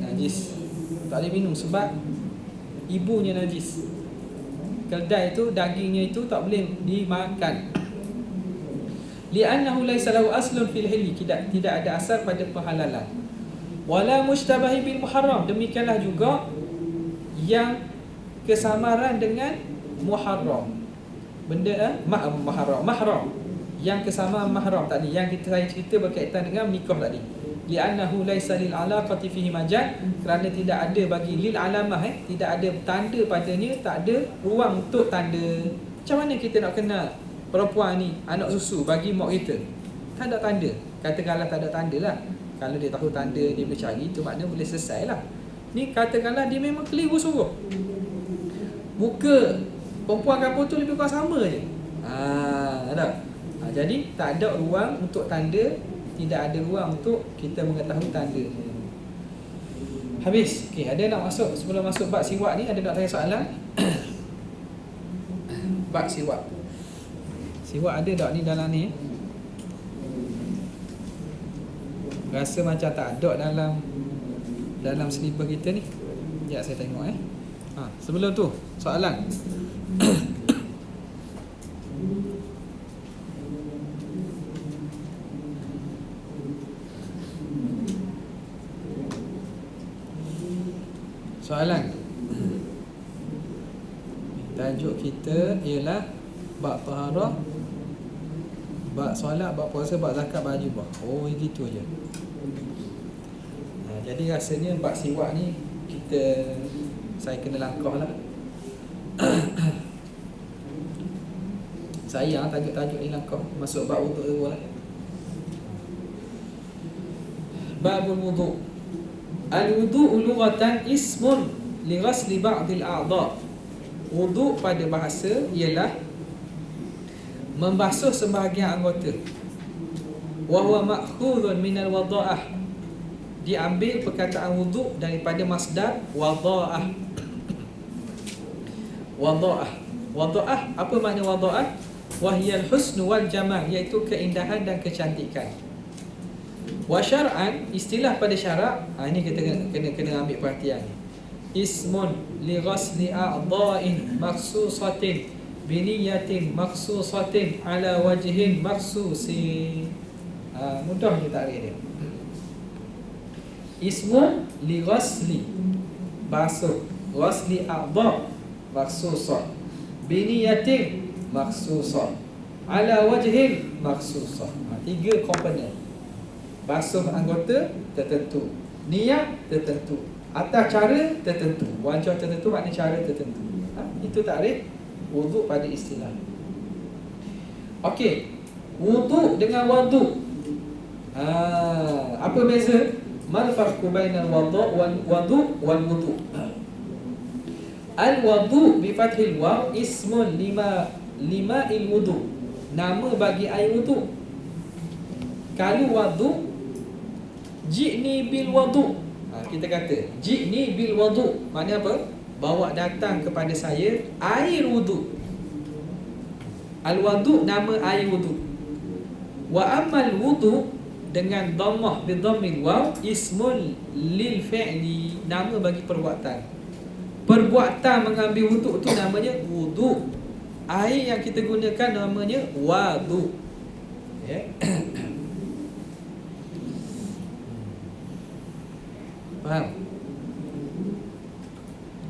najis. Tak boleh minum sebab ibunya najis. Keldai itu, dagingnya itu tak boleh dimakan. Li'annahu laysa lahu aslun fil hilli, tidak ada asal pada penghalalan. Wala mushtabahi bil muharram, demikianlah juga yang kesamaran dengan muharram. Benda mahram. Yang kesamaran mahram tadi, yang saya cerita berkaitan dengan nikah tadi. Li'annahu laysa lil alaqati fihi majal, kerana tidak ada bagi lil alamah, tidak ada tanda padanya, tak ada ruang untuk tanda. Macam mana kita nak kenal perempuan ni anak susu bagi mak kita? Tak ada tanda. Katakanlah tak ada tanda lah. Kalau dia tahu tanda, dia boleh cari, itu maknanya boleh selesai lah. Ni katakanlah dia memang keliru sungguh. Muka perempuan kampung tu lebih kurang sama je. Jadi tak ada ruang untuk tanda, tidak ada ruang untuk kita mengetahui tanda. Habis. Okey, ada nak masuk, sebelum masuk bab siwak ni, ada nak tanya soalan? Bab siwak. Siwak ada tak ni dalam ni? Rasa macam tak ada dalam selipar kita ni. Sekejap saya tengok sebelum tu soalan. Soalan. Tajuk kita ialah bab taharah, bab solat, bab puasa, bab zakat, bab haji. Oh, gitu je. Jadi rasanya bab siwak ni saya kena langkah lah. Sayang tajuk-tajuk ni langkau masuk bab wuduk dulu lah. Babul wuduk. Al-wudu' lughatan ismun li ghasli ba'dil a'dha'. Wuduk pada bahasa ialah membasuh sebahagian anggota. Wa huwa ma'khudhun minal wada'ah. Diambil perkataan wuduk daripada masdar wada'ah. Wada'ah. Wada'ah, apa makna wada'ah? Wahyal husnu wal jamal, iaitu keindahan dan kecantikan. Wa syar'an, istilah pada syarak, ini kita kena ambil perhatian. Ismun li ghasli a'dha'in makhsusatin bi niyatin makhsusatin ala wajhin makhsusin. Mudah je takrif dia. Ismun li ghasli, basuh, ghasli a'dha' makhsusah, bi niyatin makhsusah, ala wajhin makhsusah. Tiga komponen. Basuh anggota tertentu, niat tertentu, atas cara tertentu, wajah tertentu, makna cara tertentu. Itu takrif wuduk pada istilah. Okey, wuduk dengan wadu. Apa beza? Mal farqu bainal wadu wal wudu? Al wadu bi fathil waw ismun lima il wudu, nama bagi air wudu. Kalau wadu, ji'ni bil wadu. Kita kata ji'ni bil wadu, makna apa? Bawa datang kepada saya air wudu. Al wadu nama air wudu. Wa amal wudu dengan dhammah bi dhammil waw ismun lil fi'li, nama bagi perbuatan. Perbuatan mengambil wudu tu namanya wudu. Air yang kita gunakan namanya wadu. Ya. Faham?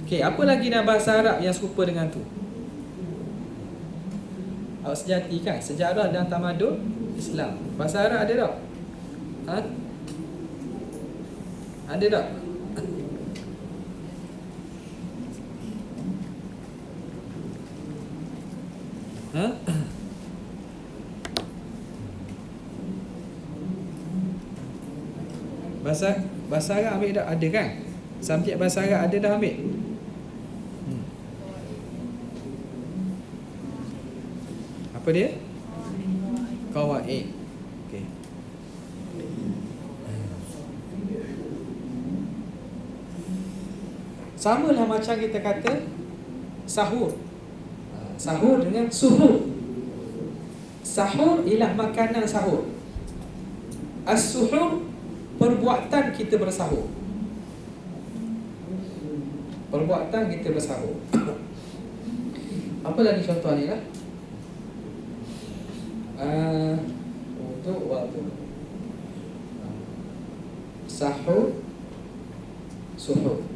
Okey, apa lagi dalam bahasa Arab yang serupa dengan tu? Awak sejati kan? Sejarah dan tamadun Islam. Bahasa Arab ada tak? Ada tak? Bahasa Arab ambil tak? Ada kan? Subjek bahasa Arab ada dah ambil? Apa dia? Qawaid. Okey. Samalah macam kita kata sahur. Sahur dengan suhur. Sahur ialah makanan sahur. As-suhur, perbuatan kita bersahur. Perbuatan kita bersahur. Apa lagi contoh ni lah? Untuk waktu sahur, suhur.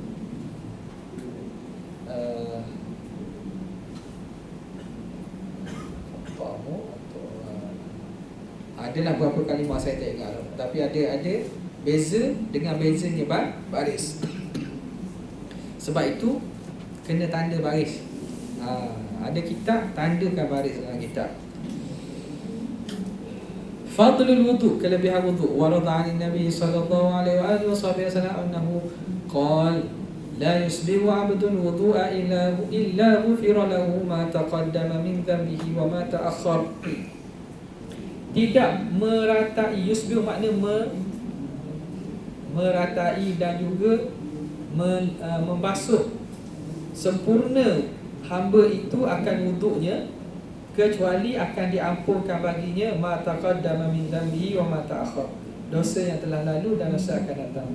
Adalah beberapa kalimah saya tak ingat, tapi ada beza dengan bezanya baris. Sebab itu kena tanda baris. Ada kitab tandakan baris dalam kitab. Fadlul wudu, kelebihan wudu. Warada 'an Nabi sallallahu alaihi wasallam annahu qala la yusbihu 'abdun wudu'a illa ghufira lahu ma taqaddama min dhanbihi wa ma ta'akhkhar. Tidak meratai, yusbihu makna meratai dan juga membasuh sempurna hamba itu akan wuduknya, kecuali akan diampunkan baginya ma taqaddama min dhanbihi wa ma ta'akhkhar, dosa yang telah lalu dan dosa akan datang.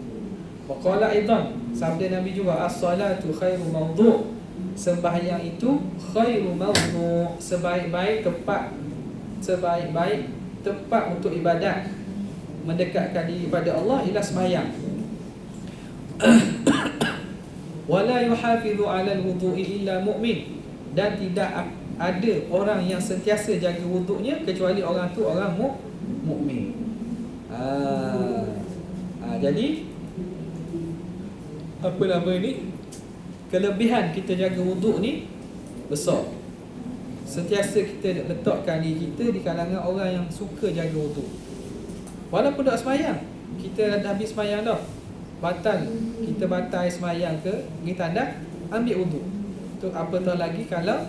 Wa qala aidan, sabda Nabi juga, as-salatu khairu mawdu', sembahyang itu khairu mawdu', sebaik-baik tempat untuk ibadat, mendekatkan diri pada Allah ialah sembahyang. Wala yuhafizu 'ala al-wudu'i illa mu'min, dan tidak ada orang yang sentiasa jaga wuduknya kecuali orang tu orang mukmin. Jadi apa nama ni? Kelebihan kita jaga wuduk ni besar. sentiasa kita letakkan diri kita di kalangan orang yang suka jaga wuduk. Walaupun tak semayang, kita dah habis semayang dah, batal, kita batal semayang ke, kita dah ambil wuduk. Tu apatah lagi kalau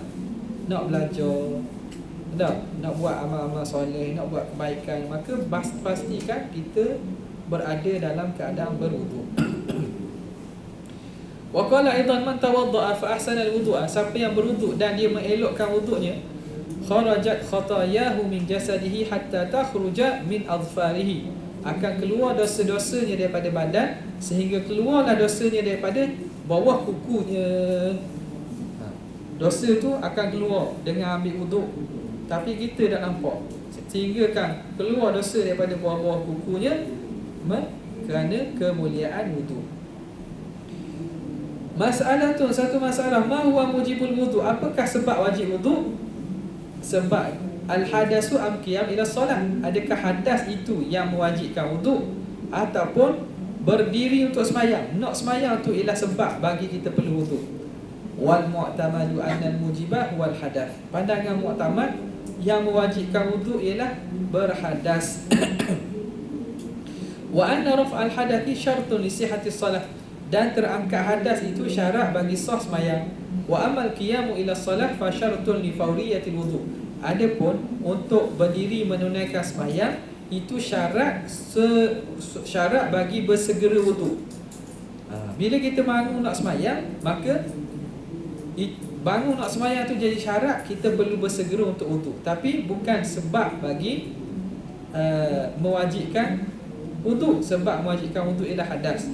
nak belajar, nak buat amal-amal soleh, nak buat kebaikan, maka pastikan kita berada dalam keadaan berwuduk. Wa qala aidan man tawaddaa fa ahsana al-wudu'a, siapa yang berwuduk dan dia mengelokkan wuduknya, kharajat khatayahu min jasadihi hatta takhruja min adfarihi, akan keluar dosa-dosanya daripada badan sehingga keluarlah dosanya daripada bawah kukunya. Dosa tu akan keluar dengan ambil wuduk, tapi kita tak nampak, sehingga kan keluar dosa daripada bawah-bawah kukunya kerana kemuliaan wuduk. Masalah tu, satu masalah, ma huwa mujibul wudu, apakah sebab wajib wuduk? Sebab al-hadasu am qiyam ila solat, adakah hadas itu yang mewajibkan wuduk ataupun berdiri untuk semayang? Nak semayang tu ialah sebab bagi kita perlu wuduk. Wal mu'tamadu anna al-mujibah wal hadath, pandangan mu'tamad yang mewajibkan wuduk ialah berhadas. Wa anna raf'al hadathi syartun li sihhati salat, dan terangkat hadas itu syarat bagi sah semayang. Wa amal qiyamu ila salat fa syartun li fawriyatil wudu, adapun untuk berdiri menunaikan semayang itu syarat bagi bersegera wudu. Bila kita bangun nak semayang, maka bangun nak semayang tu jadi syarat kita perlu bersegera untuk wudu, tapi bukan sebab bagi mewajibkan wudu. Sebab mewajibkan wudu ialah hadas.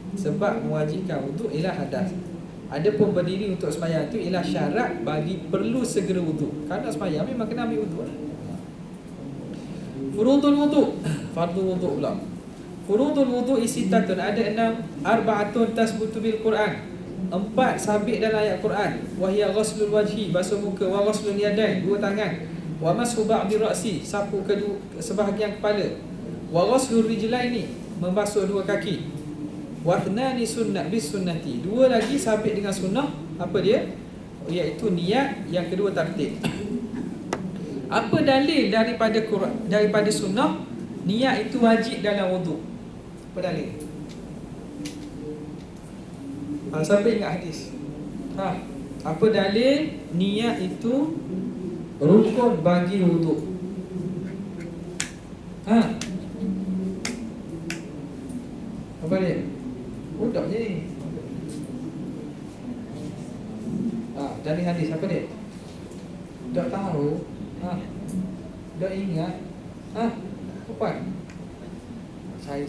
Sebab mewajibkan wudu ialah hadas. Adapun berdiri untuk sembahyang itu ialah syarat bagi perlu segera wudu. Kalau nak sembahyang memang kena ambil wudu. Furudul wudu, fardu wudu pula. Furudul wudu isitatun, ada 6, arba'atun tasbutu bil Quran, 4 sabit dalam ayat Quran. Wahia ghuslul wajhi, basuh muka, wa ghuslul yadain, 2 tangan, wa mashu ba'di ra'si, sapu sebahagian kepala, wa ghuslul rijlaini, membasuh 2 kaki, wa thnani sunnah bis sunnati, 2 lagi sabit dengan sunnah. Apa dia? Iaitu niat, yang kedua tartib. Apa dalil daripada Quran, daripada sunnah niat itu wajib dalam wudu? Apa dalil? Siapa ingat hadis? Apa dalil niat itu rukun bagi wudu? Apa dia? Budak je ni. Dari hadis apa dia? Tak tahu. Tak ingat. Apa? Cari.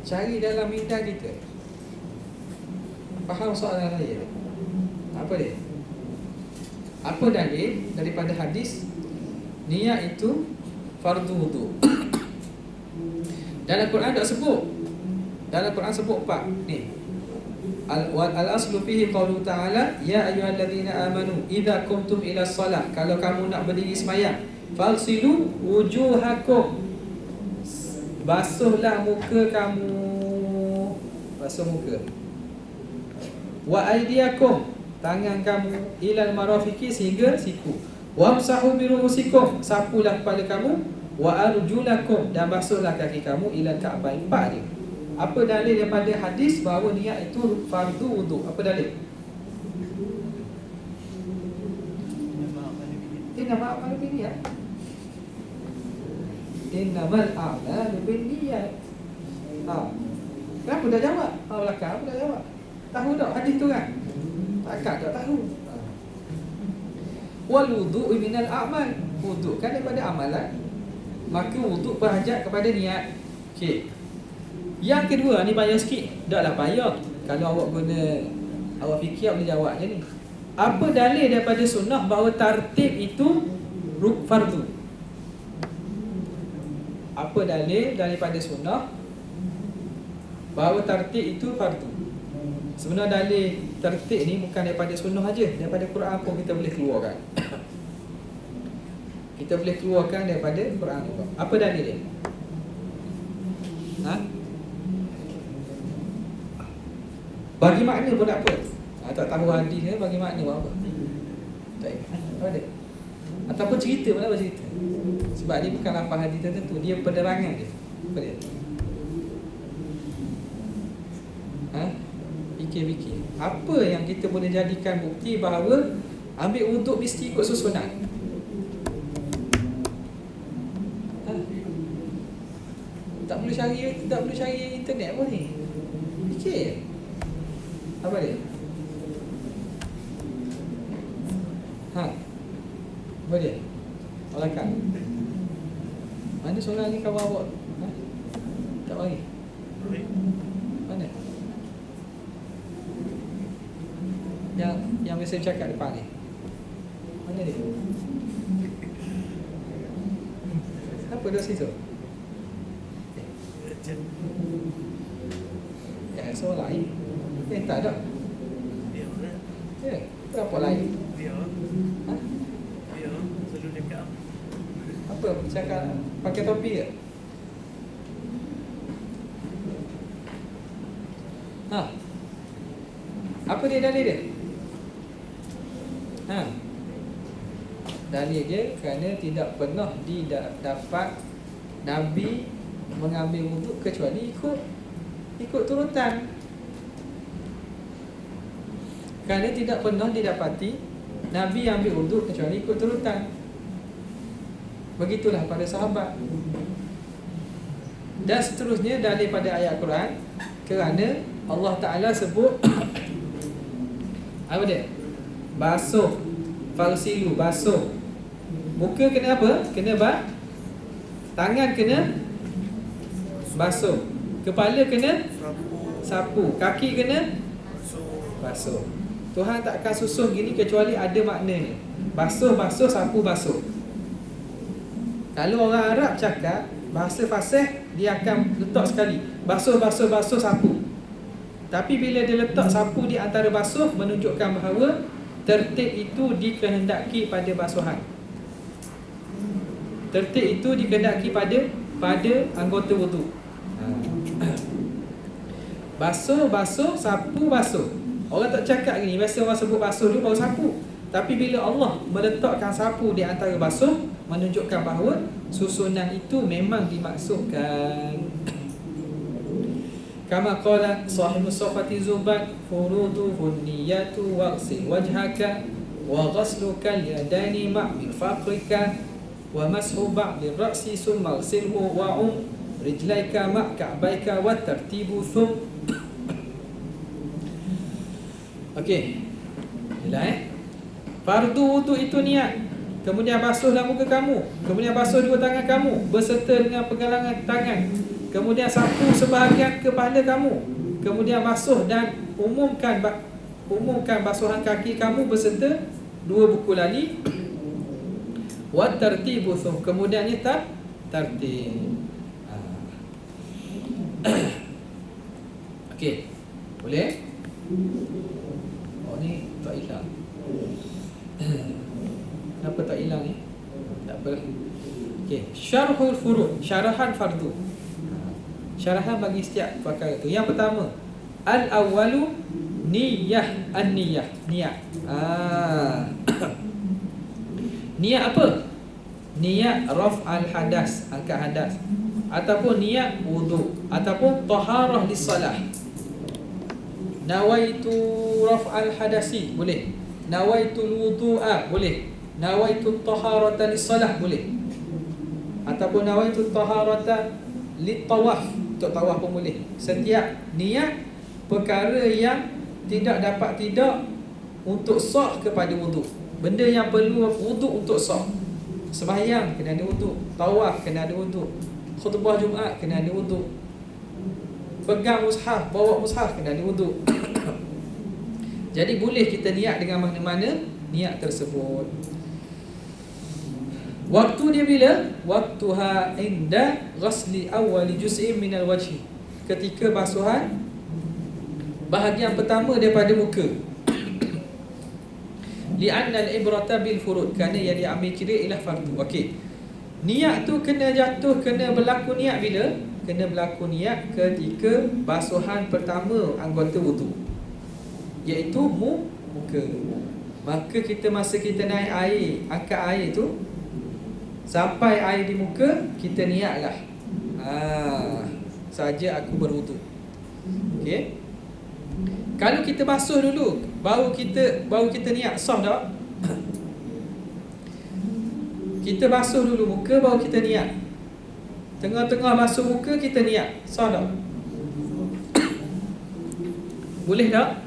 Cari dalam minda kita. Faham soalan saya? Apa dia? Apa dalil daripada hadis niat itu fardu wudu? Dalam Quran tak sebut. Dalam Quran sebut 4 ni. Al-aslu fihi qawlu ta'ala ya ayyuhalladzina amanu idza qumtum ila shalah, kalau kamu nak berdiri sembahyang, falsilu wujuhakum, basuhlah muka kamu, basuh muka, wa aydiyakum, tangan kamu, ilal marafiqi, sehingga siku, wamsahu bi ru'usikum, sapulah kepala kamu, wa arjulakum, dan basuhlah kaki kamu, ilal ka'bain. 4 je. Apa dalil daripada hadis bahawa niat itu fardu wudu? Apa dalil? Innamal a'malu binniyat. Innamal a'malu binniyat. Kenapa dah jawab? Belakang dah jawab. Tahu tak hadis tu kan? Takkan tak tahu. Wal wudu minal a'mal, wudu kan daripada amalan, maka wudu berhajat kepada niat. Okey. Yang kedua ni payah sikit. Taklah payah. Kalau awak guna, awak fikir boleh jawab je ni. Apa dalil daripada sunnah bahawa tartib itu fardu? Apa dalil daripada sunnah bahawa tartib itu fardu? Sebenarnya dalil tertib ni bukan daripada sunnah aja, daripada Quran pun kita boleh keluarkan. Kita boleh keluarkan daripada Quran juga. Apa dalil dia? Bagi makna pun tak apa. tak tahu hadis dia bagi makna buat apa? Tak ingat. Apa dia? Ataupun cerita pun apa cerita? Sebab dia bukan lafaz hadis tertentu, dia penerangan dia. Apa dia? Fikir-fikir. Apa yang kita boleh jadikan bukti bahawa ambil wuduk mesti ikut susunan? Tak perlu cari internet pun ni. Fikir. Apa dia? Apa dia? Olakan. Mana seorang ni kawan awak? Tak bagi. Mana? Yang biasa cakap depan ni. Mana dia? Apa dia situ? Ya, soal lain. Tak ada. Berapa lain? Selalu dekat. Apa? Cakap pakai topi ke? Apa dia dalil dia? Dalil dia kerana tidak pernah didapat Nabi mengambil wuduk kecuali ikut turutan. Kerana tidak pernah didapati Nabi ambil wuduk kecuali ikut turutan. Begitulah pada sahabat. Dan seterusnya dalil pada ayat Quran, kerana Allah Ta'ala sebut apa dia? Basuh. Falsilu, basuh. Muka kena apa? Kena tangan kena basuh. Kepala kena sapu. Kaki kena basuh. Tuhan takkan susun gini kecuali ada maknanya. Basuh, sapu, basuh. Kalau orang Arab cakap bahasa fasih, dia akan letak sekali basuh, sapu. Tapi bila dia letak sapu di antara basuh, menunjukkan bahawa tertib itu dikehendaki pada basuhan. Tertib itu dikehendaki pada anggota wuduk. Basuh, sapu, basuh. Orang tak cakap gini, biasa orang sebut basuh dulu baru sapu. Tapi bila Allah meletakkan sapu di antara basuh, menunjukkan bahawa susunan itu memang dimaksudkan. Kama qala sahibu safati zubat furuduhun niyatu waqsi wajhaka wa ghasluka al-yadaini ma'min faqrika wa mashu ba'li ra'si summa ghsilhu wa rijlaika ma'ka'baika wa tartibu thum. Okey. Jelas fardu wudu itu niat. Kemudian basuhlah muka kamu, kemudian basuh dua tangan kamu berserta dengan pergelangan tangan. Kemudian sapu sebahagian kepala kamu. Kemudian basuh dan umumkan basuhan kaki kamu berserta dua buku lali. Wa tartibu thum. Kemudian ni tertib. Okey. Boleh? Oh ni tak hilang. Kenapa tak hilang ni? Tak apa. Okey, syarhul furu', syarahan fardu. Syarahan bagi setiap perkara tu. Yang pertama, al-awwalu niyyah, an-niyyah, niat. Niat apa? Niat raf'al hadas, angkat hadas, ataupun niat wuduk, ataupun taharah lis-salah. Nawaitu raf'al hadasi, boleh. Nawaitu wudu'a, boleh. Nawaitu taharata lis-salah, boleh. Ataupun nawaitu taharata lit-tawaf, untuk tawaf pun boleh. Setiap niat perkara yang dapat untuk sah kepada wuduk. Benda yang perlu wuduk untuk sah. Sembahyang kena ada wuduk, tawaf kena ada wuduk, khutbah Jumaat kena ada wuduk, pegang mushaf, bawa mushaf kena ada wuduk. Jadi boleh kita niat dengan mana-mana niat tersebut. Waktu dia bila? Waktuha inda ghasli awwali juz'in minal wajhi. Ketika basuhan bahagian pertama daripada muka. Li'anna al-ibrata bil furud, kerana yang diambil kira ialah fardu. Okey. Niat tu kena berlaku niat bila? Kena berlaku niat ketika basuhan pertama anggota wudu. iaitu muka. Maka masa kita naik air, angkat air tu, sampai air di muka, kita niatlah, saja aku berwudu. Okey. Kalau kita basuh dulu, baru kita niat, sah tak? Kita basuh dulu muka, baru kita niat. Tengah-tengah basuh muka, kita niat, sah tak? Boleh tak?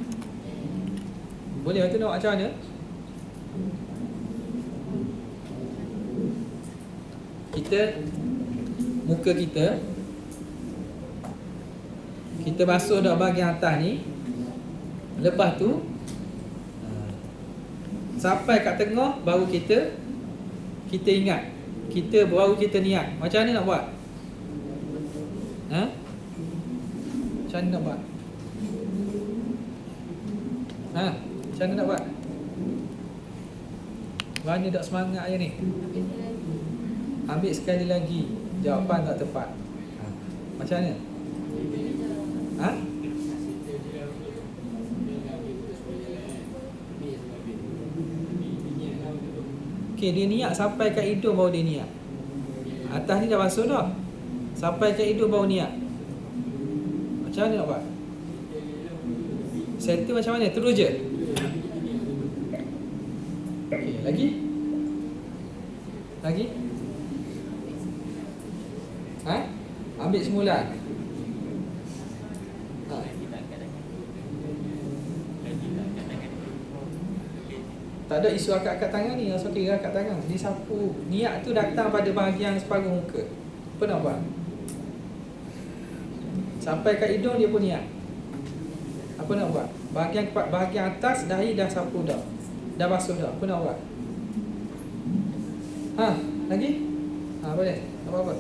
Boleh. Tu nak macam mana? Muka kita basuh dah bahagian atas ni. Lepas tu sampai kat tengah, baru kita ingat, baru kita niat. Macam mana nak buat? Macam mana nak buat? Macam mana nak buat? Mana tak semangat je ni? Ambil sekali lagi. Jawapan tak tepat. Macam mana? Okey, dia niat sampai kat hidung baru dia niat. Atas ni dah basuh dah. Sampai kat hidung baru niat. Macam mana nak buat? Settle macam mana? Terus je. Okey, lagi? Ambil semula. Tak ada isu akak-akak tangan ni. Langsung kira akak tangan. Dia sapu. Niat tu datang pada bahagian separuh muka. Apa nak buat? Sampai kat hidung dia pun niat. Apa nak buat? Bahagian atas dahi dah sapu dah. Dah basuh dah. Apa nak buat? Lagi? Boleh. Apa-apa?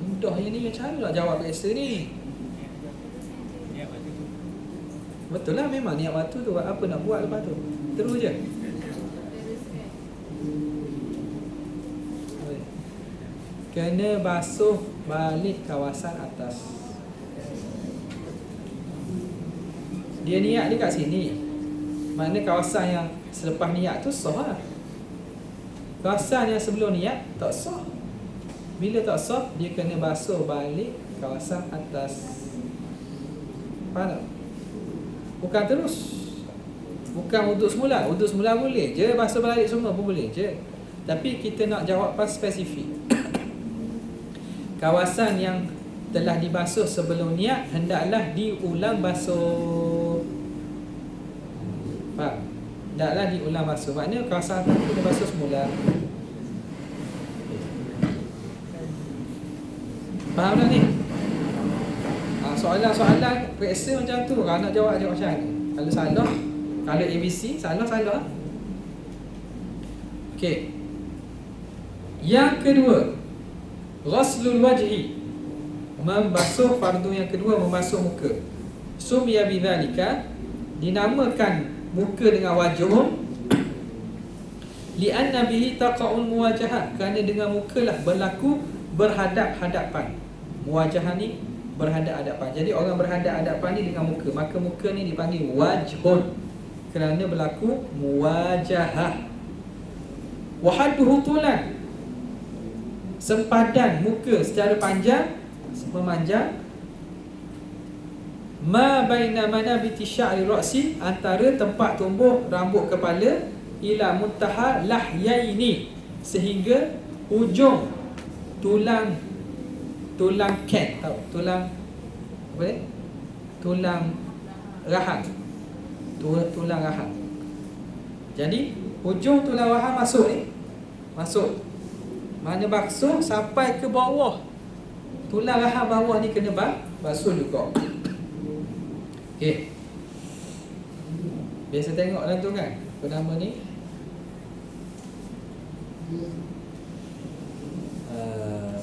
Mudah je ni. Macam mana nak jawab biasa ni? Betul lah, memang niat waktu tu. Apa nak buat lepas tu? Terus je. Kena basuh balik kawasan atas. Dia niat dia kat sini. Makna kawasan yang selepas niat tu sah lah. Kawasan yang sebelum niat tak sah. Bila tak sah, dia kena basuh balik kawasan atas. Faham tak? Bukan terus. Bukan wuduk semula. Wuduk semula boleh je, basuh balik semua pun boleh je. Tapi kita nak jawab pas spesifik. Kawasan yang telah dibasuh sebelum niat hendaklah diulang basuh. Faham? Hendaklah diulang basuh. Maknanya kawasan atas kena basuh semula. Faham tak ni? Soalan-soalan periksa macam tu. Kalau nak jawab macam ni. Kalau salah, kalau ABC, salah. Okey. Yang kedua, ghaslul wajhi. Membasuh fardu yang kedua, membasuh muka. Sumya bidzalika, dinamakan muka dengan wajhun, li'anna bihi taqa'ul muwajahah, kerana dengan mukalah berlaku berhadap-hadapan. Muwajahah ni berhadap-hadapan. Jadi orang berhadap-hadapan ni dengan muka, maka muka ni dipanggil wajhun kerana berlaku muwajahah. Wa hadduhu tulan, sempadan muka secara panjang, memanjang, ma baina manabiti sya'ri ra'si, antara tempat tumbuh rambut kepala, ila muntaha lahyaini, sehingga hujung tulang cat, tahu tulang apa ni? Tulang rahang. Tulang rahang. Jadi hujung tulang rahang masuk ni. Masuk. Mana basuh sampai ke bawah. Tulang rahang bawah ni kena basuh juga. Okey. Biasa tengok dalam tu kan. Apa nama ni?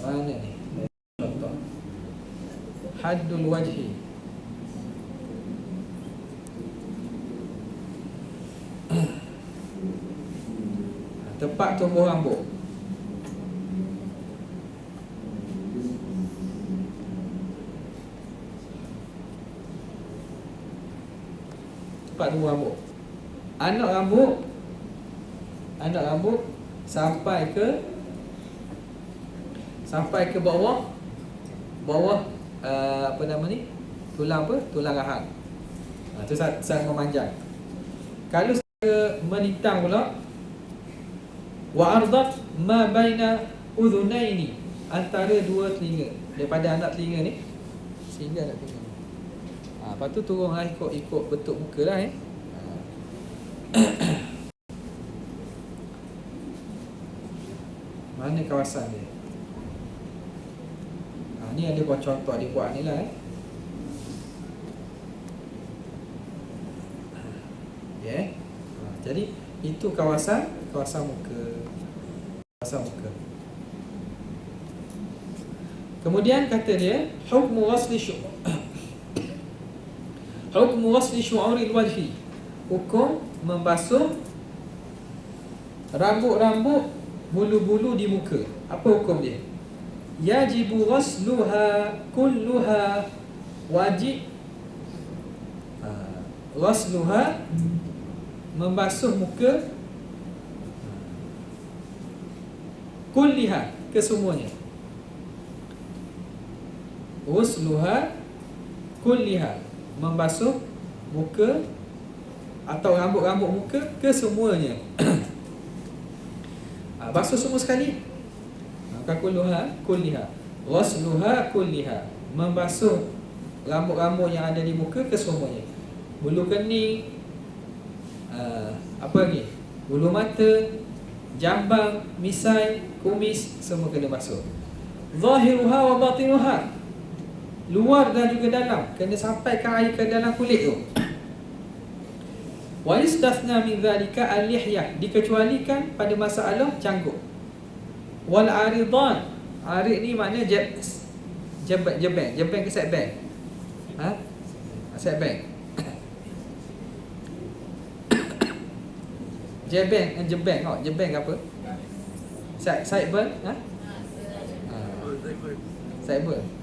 Mana ni? Contoh. Haddul wajhi. Tempat tumbuh rambut. tempat tumbuh rambut. Anak rambut sampai ke bawah apa nama ni? Tulang rahang. Itu sangat memanjang. Kalau saya melintang pula, wa ardat ma baina udhunaini, antara dua telinga, daripada anak telinga ni sehingga anak telinga. Lepas tu turun lah, ikut bentuk muka lah Mana kawasan dia? Ni ada buat contoh dia buat ni lah Jadi itu kawasan muka. Kemudian kata dia hukmu wasli syu'uril wajhi, hukum membasuh rambut-rambut bulu-bulu di muka. Apa hukum dia? Yajibu ghasluha kulluha, wajib ghasluha, membasuh muka, kulliha, kesemuanya. Ghasluha kulliha, membasuh muka atau rambut-rambut muka kesemuanya. Basuh semua sekali. Kulluha kulliha, ghasluha kulliha, membasuh rambut-rambut yang ada di muka kesemuanya. Bulu kening, apa lagi? Bulu mata, jambang, misai, kumis, semua kena basuh. Zahiruha wa batinuha, luar dan juga dalam, kena sampaikan air ke dalam kulit tu. Wa istathna min dhalika al-lihyah, dikecualikan pada masalah janggut. Wal aridan, arid ni makna jebeng ke setbang? Setbang. Jebeng apa? Sideburn,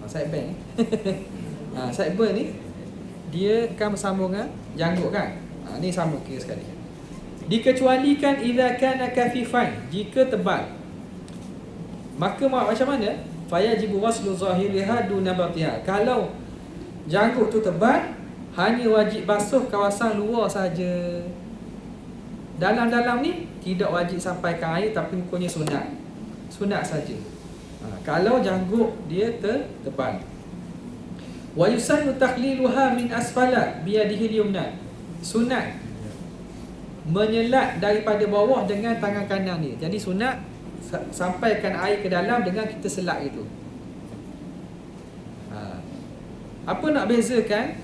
Sideburn. Sideburn ni dia kan bersambung dengan janggut kan? Ni sama kira sekali. Dikecualikan idza kana kafifan, jika tebal. Maka macam mana? Fayajibu waslu zahiriha duna batiha. Kalau janggut tu tebal, hanya wajib basuh kawasan luar saja. Dalam-dalam ni tidak wajib sampaikan air, tapi hukumnya sunat saja. Kalau janggut dia tebal. Wa yusannu takhliluha min asfala biyadihi al-yumna. Sunat menyelat daripada bawah dengan tangan kanan dia. Jadi sunat sampaikan air ke dalam dengan kita selat itu. Apa nak bezakan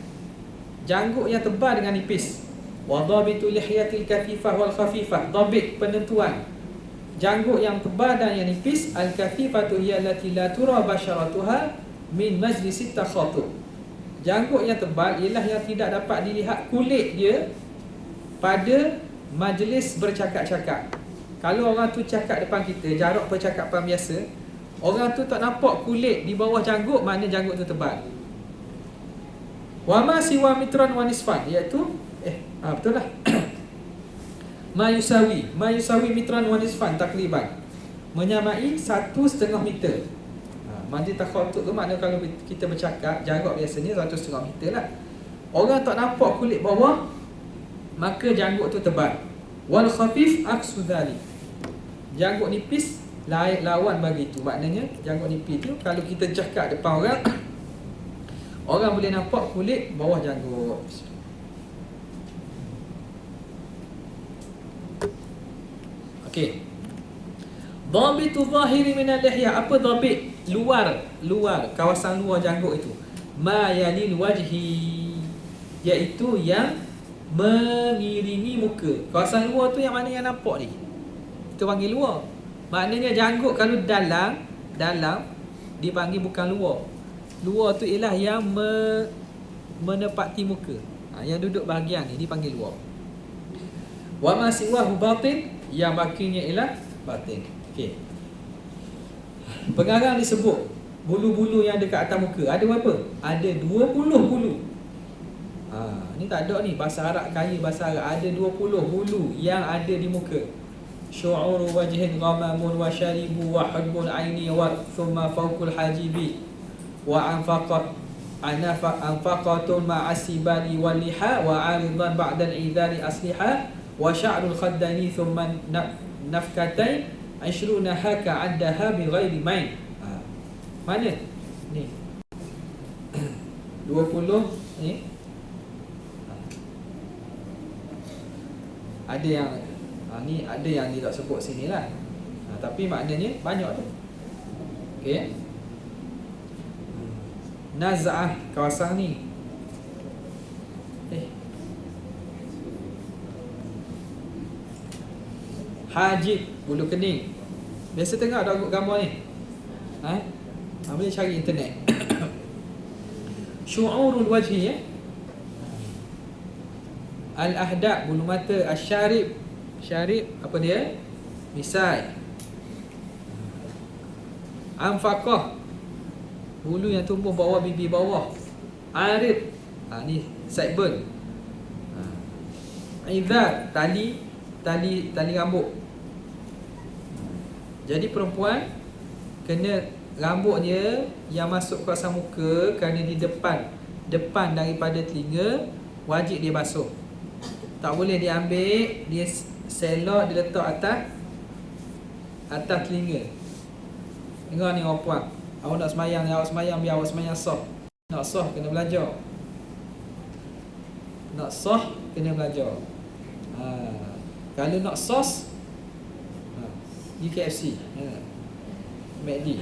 janggut yang tebal dengan nipis? Wa dhabitu lihyatil kafifah wal khafifah, dhabit, penentuan janggut yang tebal dan yang nipis. Al-kafifatu hiya allati la tura basharatuha min majlisit takhatub. Janggut yang tebal ialah yang tidak dapat dilihat kulit dia pada majlis bercakap-cakap. Kalau orang tu cakap depan kita, jarak percakapan biasa, orang tu tak nampak kulit di bawah janggut, mana janggut tu tebal. Wa ma siwa mitran wa nisfan, iaitu betul lah. Ma yusawi mitran wa nisfan takriban, menyamai 1.5 meter. Majlis takhatub tu makna kalau kita bercakap, jarak biasanya 1.5 meter lah. Orang tak nampak kulit bawah, maka janggut tu tebal. Wal khafif aksu dhalik, janggut nipis lawan bagi itu. Maknanya janggut nipis tu kalau kita cakap depan orang, orang boleh nampak kulit bawah janggut. Okey. Dhabitu zahiri min al-lihya, apa dhabit? Luar, kawasan luar janggut itu. Ma yalil wajhi, iaitu yang mengiringi muka. Kawasan luar tu yang mana yang nampak ni, kita panggil luar. Maknanya janggut kalau dalam dipanggil bukan luar. Luar tu ialah yang menepati muka. Yang duduk bahagian ni dipanggil luar. Wa ma siwahu batin, yang bakinya ialah batin. Okey. Pengarang disebut bulu-bulu yang dekat atas muka ada berapa? Ada 20 bulu. Ni tak ada ni. Bahasa Arab kaya bahasa Arab. Ada 20 hulu yang ada di muka. Syu'uru wajhin ghamamun wa syaribu wa hudbun aini wa thumma fawqul hajibi wa anfaqatun ma'asibali wal liha wa aridan ba'dal idhari asliha wa sya'rul khaddani thumma nafkatai 20 haka addaha bi ghairi main. Mana? Ni 20 ni. Ada yang ni ada yang dia tak sebut sini lah. Tapi maknanya banyak tu. Okey. Naz'ah kawasan ni. Hajib bulu kening. Biasa tengok ada gambar ni. Boleh cari internet. Syu'urul wajhi Al-ahda' bulu mata. Asyarib. Syarib apa dia? Misai. Anfaqah bulu yang tumbuh bawah bibir bawah. Arid ni sideburn. Idhar tali rambut. Jadi perempuan kena rambutnya yang masuk kawasan muka, kerana di depan daripada telinga, wajib dia basuh. Tak boleh dia ambil, dia selot, dia letak atas telinga. Dengar ni orang puan, awak nak semayang, awak semayang biar awak semayang sah. Nak sah kena belajar. Nak sah kena belajar. Kalau nak sos, di KFC, McD.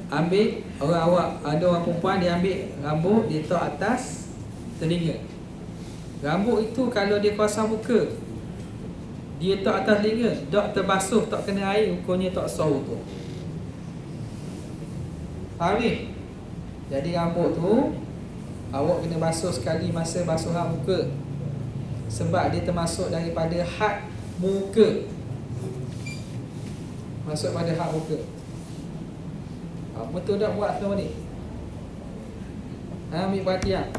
Ambil ada orang perempuan, dia ambil rambut, dia letak atas telinga. Rambut itu kalau dia kawasan muka, dia letak atas telinga, tak terbasuh, tak kena air, ukurnya tak sah tu. Faham ni? Jadi rambut tu awak kena basuh sekali masa basuhan muka, sebab dia termasuk daripada hak muka. Masuk pada hak muka. Betul tak buat semua ni? Ambil perhatian.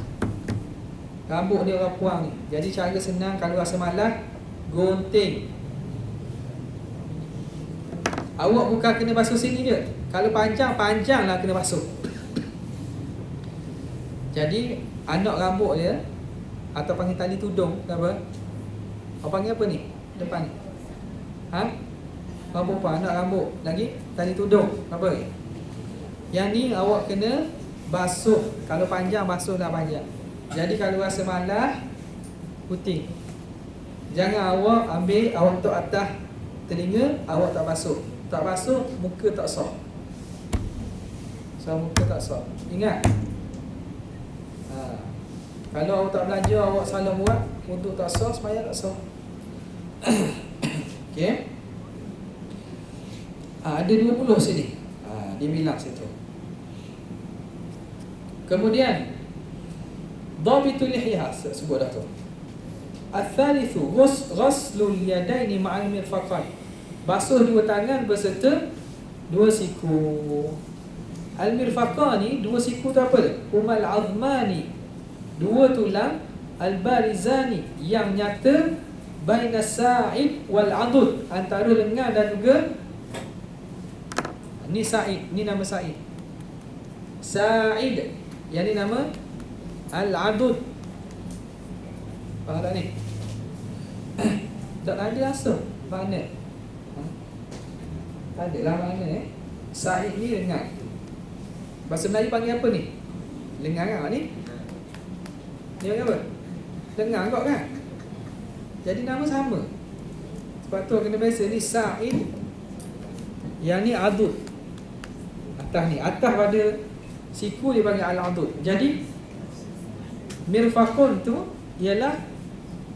Rambut dia orang puang ni. Jadi cara senang, kalau rasa malas, gunting. Awak bukan kena basuh sini je. Kalau panjang lah kena basuh. Jadi anak rambut dia, atau panggil tali tudung, apa? Awak panggil apa ni? Depan ni. Orang perempuan anak rambut lagi tali tudung, apa ni? Yang ni awak kena basuh. Kalau panjang, basuh dah panjang. Jadi kalau rasa malas, puting. Jangan awak ambil, awak letak atas telinga, awak tak basuh. Tak basuh, muka tak sah. So muka tak sah. Ingat. Kalau awak tak belajar, awak salah buat, untuk tak sah, semaya tak sah. Okay. Ada 20 sini. Dia bilang situ. Kemudian dhabitul lihya, sebut dah tu. Al-thalithu ghuslul yadaini ma'al mirfaqain. Basuh dua tangan berserta dua siku. Al-mirfaqani, dua siku tu apa dia? Umal azmani, dua tulang. Al-barizani, yang nyata. Baina sa'id wal adud, antara lengan dan juga ni sa'id, ni nama sa'id. Sa'id, yang ni nama al-adud. Faham tak ni? Tak ada asal makna. Tak ada lah makna. Sa'id ni lengan. Bahasa Melayu panggil apa ni? Lengan kan ni? Ni panggil apa? Lengan kau kan? Jadi nama sama. Sebab tu kena biasa ni sa'id, yang ni adud. Atas ni, atas pada siku dia panggil al-adud. Jadi mirfaqun tu ialah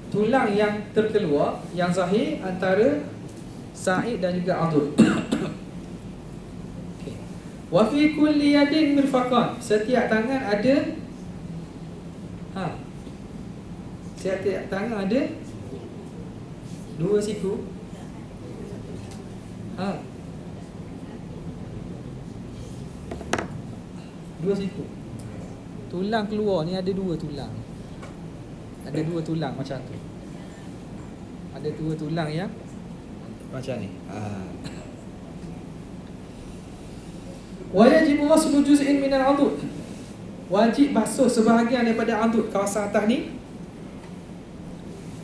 tulang yang terkeluar, yang zahir antara sa'id dan juga adud. Okay. Wa fi kulli yadin mirfaqan, setiap tangan ada setiap tangan ada dua siku. Dua siku. tulang keluar ni, ada dua tulang. Ada dua tulang macam tu. Ada dua tulang yang macam ni. Wa yajibu ghaslu juz'in min al-'udud. Wajib basuh sebahagian daripada adud, kawasan atas ni.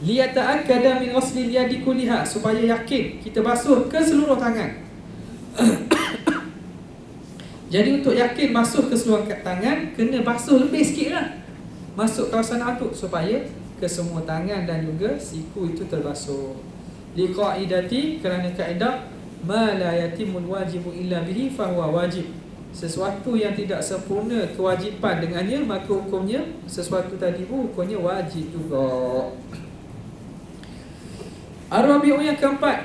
Liyata'akkada min ghasli al-yadi kulliha, supaya yakin kita basuh ke seluruh tangan. Jadi untuk yakin basuh ke seluruh tangan, kena basuh lebih sikit lah, masuk kawasan adud, supaya ke semua tangan dan juga siku itu terbasuh. Liqaidati, kerana kaedah ma la yatimul wajibu illa bihi fahuwa wajib. Sesuatu yang tidak sempurna kewajipan dengannya, maka hukumnya sesuatu tadi pun hukumnya wajib juga. Ar-rabi'u, yang keempat,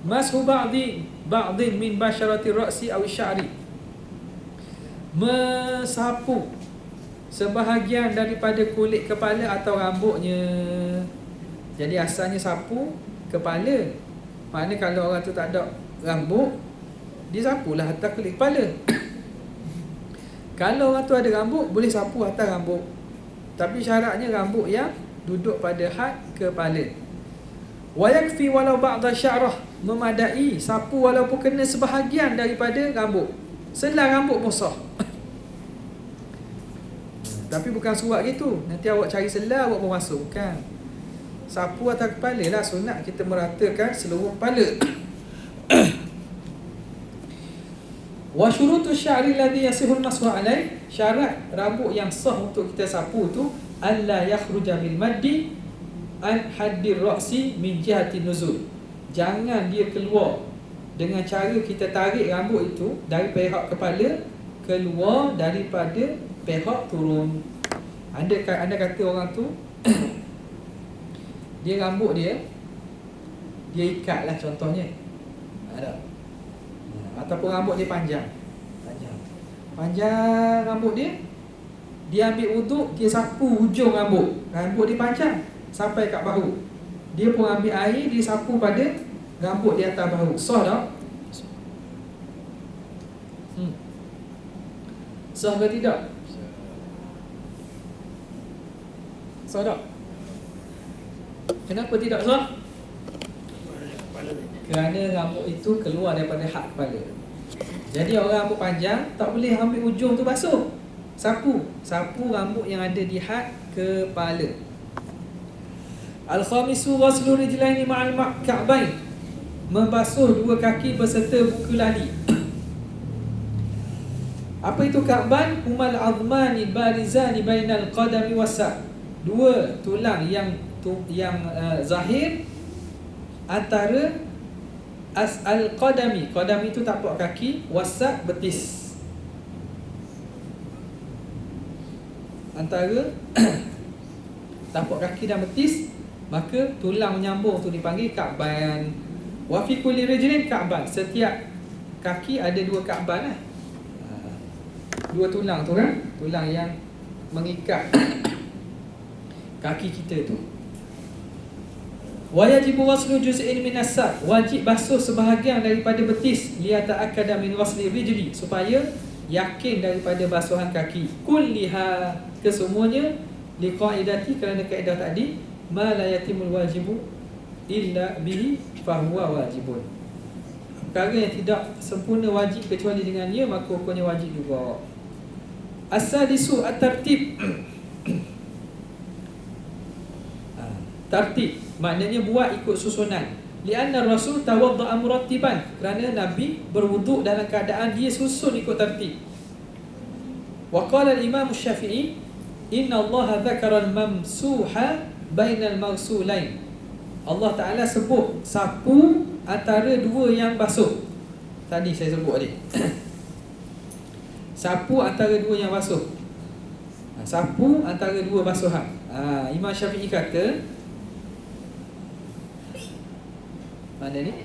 mashu ba'dhin min basharati ra'si aw sya'ri. Mensapu sebahagian daripada kulit kepala atau rambutnya. Jadi asalnya sapu kepala. Maknanya kalau orang tu tak ada rambut, dia sapulah atas kulit kepala. Kalau orang tu ada rambut, boleh sapu atas rambut. Tapi syaratnya rambut yang duduk pada had kepala. Wa yakfi walau ba'da sya'rah, memadai sapu walaupun kena sebahagian daripada rambut. Selai rambut pun sah. Tapi bukan surat gitu, nanti awak cari selai awak pun masuk. Bukan. Sapu atas kepala lah, sunat kita meratakan seluruh kepala. Wa syurutu sya'ri alladhi yasihul mashu alaih, syarat rambut yang sah untuk kita sapu tu, alla yakhruja bil maddi an haddir ra'si min jihati nuzul. Jangan dia keluar dengan cara kita tarik rambut itu dari pihak kepala keluar daripada pihak turun. Anda kata orang tu dia rambut dia ikat lah contohnya, ada. Ataupun rambut dia panjang rambut dia ambil wuduk, dia sapu hujung rambut dia panjang sampai kat bahu, dia pun ambil air, dia sapu pada rambut di atas bahu. Sah tak? Sah ke tidak? Sah tak? Kenapa tidak sah? Kerana rambut itu keluar daripada had kepala. Jadi orang rambut panjang tak boleh ambil ujung tu basuh. Sapu rambut yang ada di had kepala. Al-khamisu ghaslu rijlaini ma'al ka'bain, membasuh dua kaki beserta buku lali. Apa itu ka'ban? Humal azmani barizani bainal qadami was-sa', dua tulang yang zahir antara al-qadami, qadam itu tapak kaki, was-sa' betis, antara tapak kaki dan betis, maka tulang menyambung tu dipanggil ka'ban. Wa fi kulli rijlin ka'ban, setiap kaki ada dua ka'ban lah. Dua tulang tu kan, tulang yang mengikat kaki kita tu. Wa yajibu ghaslu juz'in min as-sa', wajib basuh sebahagian daripada betis, liyata'akkada min ghasli rijli, supaya yakin daripada basuhan kaki. Kulliha, kesemuanya, liqaidati, kerana kaedah tadi, ma la yatimul wajibu illa bihi fahuwa wajibun. Perkara yang tidak sempurna wajib kecuali dengannya, maka hukumnya wajib juga. As-sadisu at-tartib. Tartib maknanya buat ikut susunan. Lianna Rasul tawadda'a murattiban, kerana Nabi berwuduk dalam keadaan dia susun ikut tartib. Wa qala al-Imam Syafi'i, inna Allah dzakara al-mamsuha bainal maghsulain. Allah Ta'ala sebut sapu antara dua yang basuh. Tadi saya sebut tadi. Sapu antara dua yang basuh. Sapu antara dua basuhan. Imam Syafi'i kata, mana ni?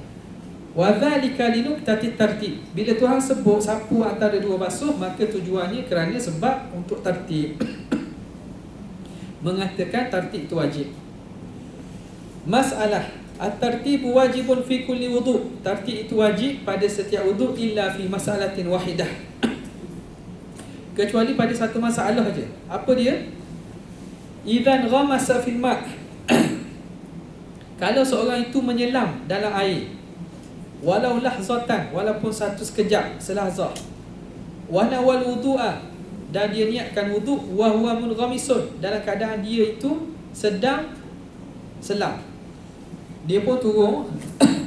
Wa dzalika linuqtati tartib. Bila Tuhan sebut sapu antara dua basuh, maka tujuannya kerana sebab untuk tertib. Mengatakan tertib itu wajib. Masalah at-tartibu wajibun fi kulli wudu'. Tertib itu wajib pada setiap wudu' illa fi masalatin wahidah. kecuali pada satu masalah aja. Apa dia? Idzan ghamasa fil ma'. Kalau seorang itu menyelam dalam air, walau lahzatan, walaupun satu sekejap, selahzah, wa nawal wudu'a, dan dia niatkan wuduk, wa huwa munghamisun, dalam keadaan dia itu sedang selam. Dia pun turun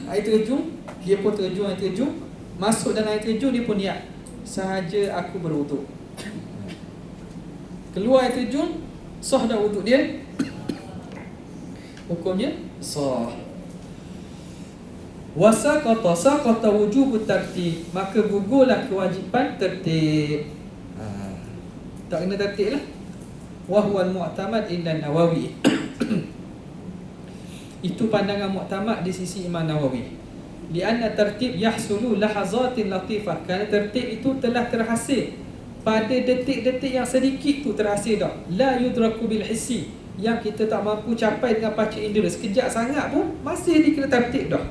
air terjun, dia pun terjun air terjun, masuk dalam air terjun, dia pun niat, sahaja aku berwuduk. Keluar air terjun, sah dah wuduk dia, hukumnya sah. Wasaqata wujubut tertib, maka gugurlah kewajipan tertib. Tak kena tertib lah. Wa huwal mu'tamad inda Nawawi. Itu pandangan mu'tamad di sisi Imam Nawawi. Lianna tertib yahsulu lahazatin latifah, kerana tertib itu telah terhasil pada detik-detik yang sedikit tu terhasil dah. La yudraku bil hissi, yang kita tak mampu capai dengan panca indera. Sekejap sangat pun masih dikira tertib dah.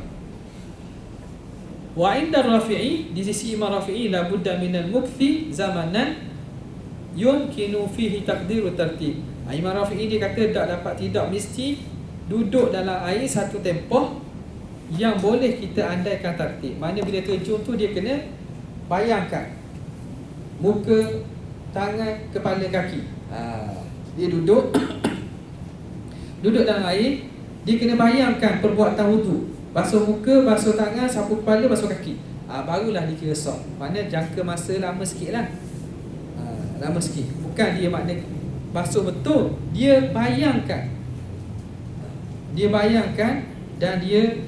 Wa inda Rafi'i, di sisi Imam Rafi'i, la budda minal mukthi zamanan yumkinu fihi taqdiru tertib. Imam Rafi'i dia kata tidak mesti duduk dalam air satu tempoh yang boleh kita andaikan tertib. Mana bila terjun tu dia kena bayangkan muka, tangan, kepala, kaki. Dia duduk duduk dalam air, dia kena bayangkan perbuatan wudu. Basuh muka, basuh tangan, sapu kepala, basuh kaki. Barulah dikira sah. Mana jangka masa lama sikit lah. Lama sikit. Bukan dia makna basuh betul, dia bayangkan. Dia bayangkan dan dia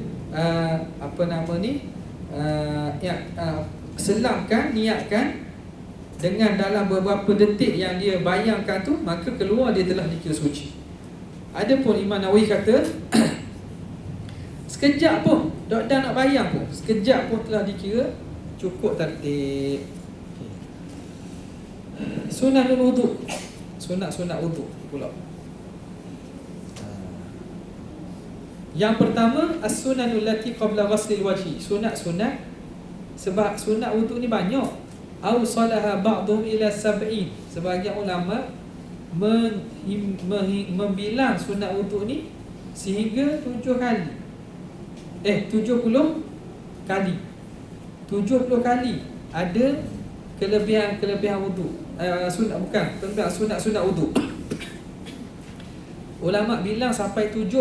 selamkan, niatkan dengan dalam beberapa detik yang dia bayangkan tu, maka keluar dia telah dikira suci. Adapun Imam Nawawi kata sekejap pun, dah nak bayang pun, sekejap pun telah dikira cukup tertib. Sunnatul wudu, sunat wudu pula. Yang pertama, as-sunanul lati qabla ghaslil wajhi, sunat-sunat. Sebab sunat wudu ni banyak. Au salaha ba'dhum ila sab'in, sebahagian ulama membilang sunat wudu ni sehingga 7 kali. 70 kali. 70 kali ada kelebihan wudu. Sunat wudu. Ulama bilang sampai 70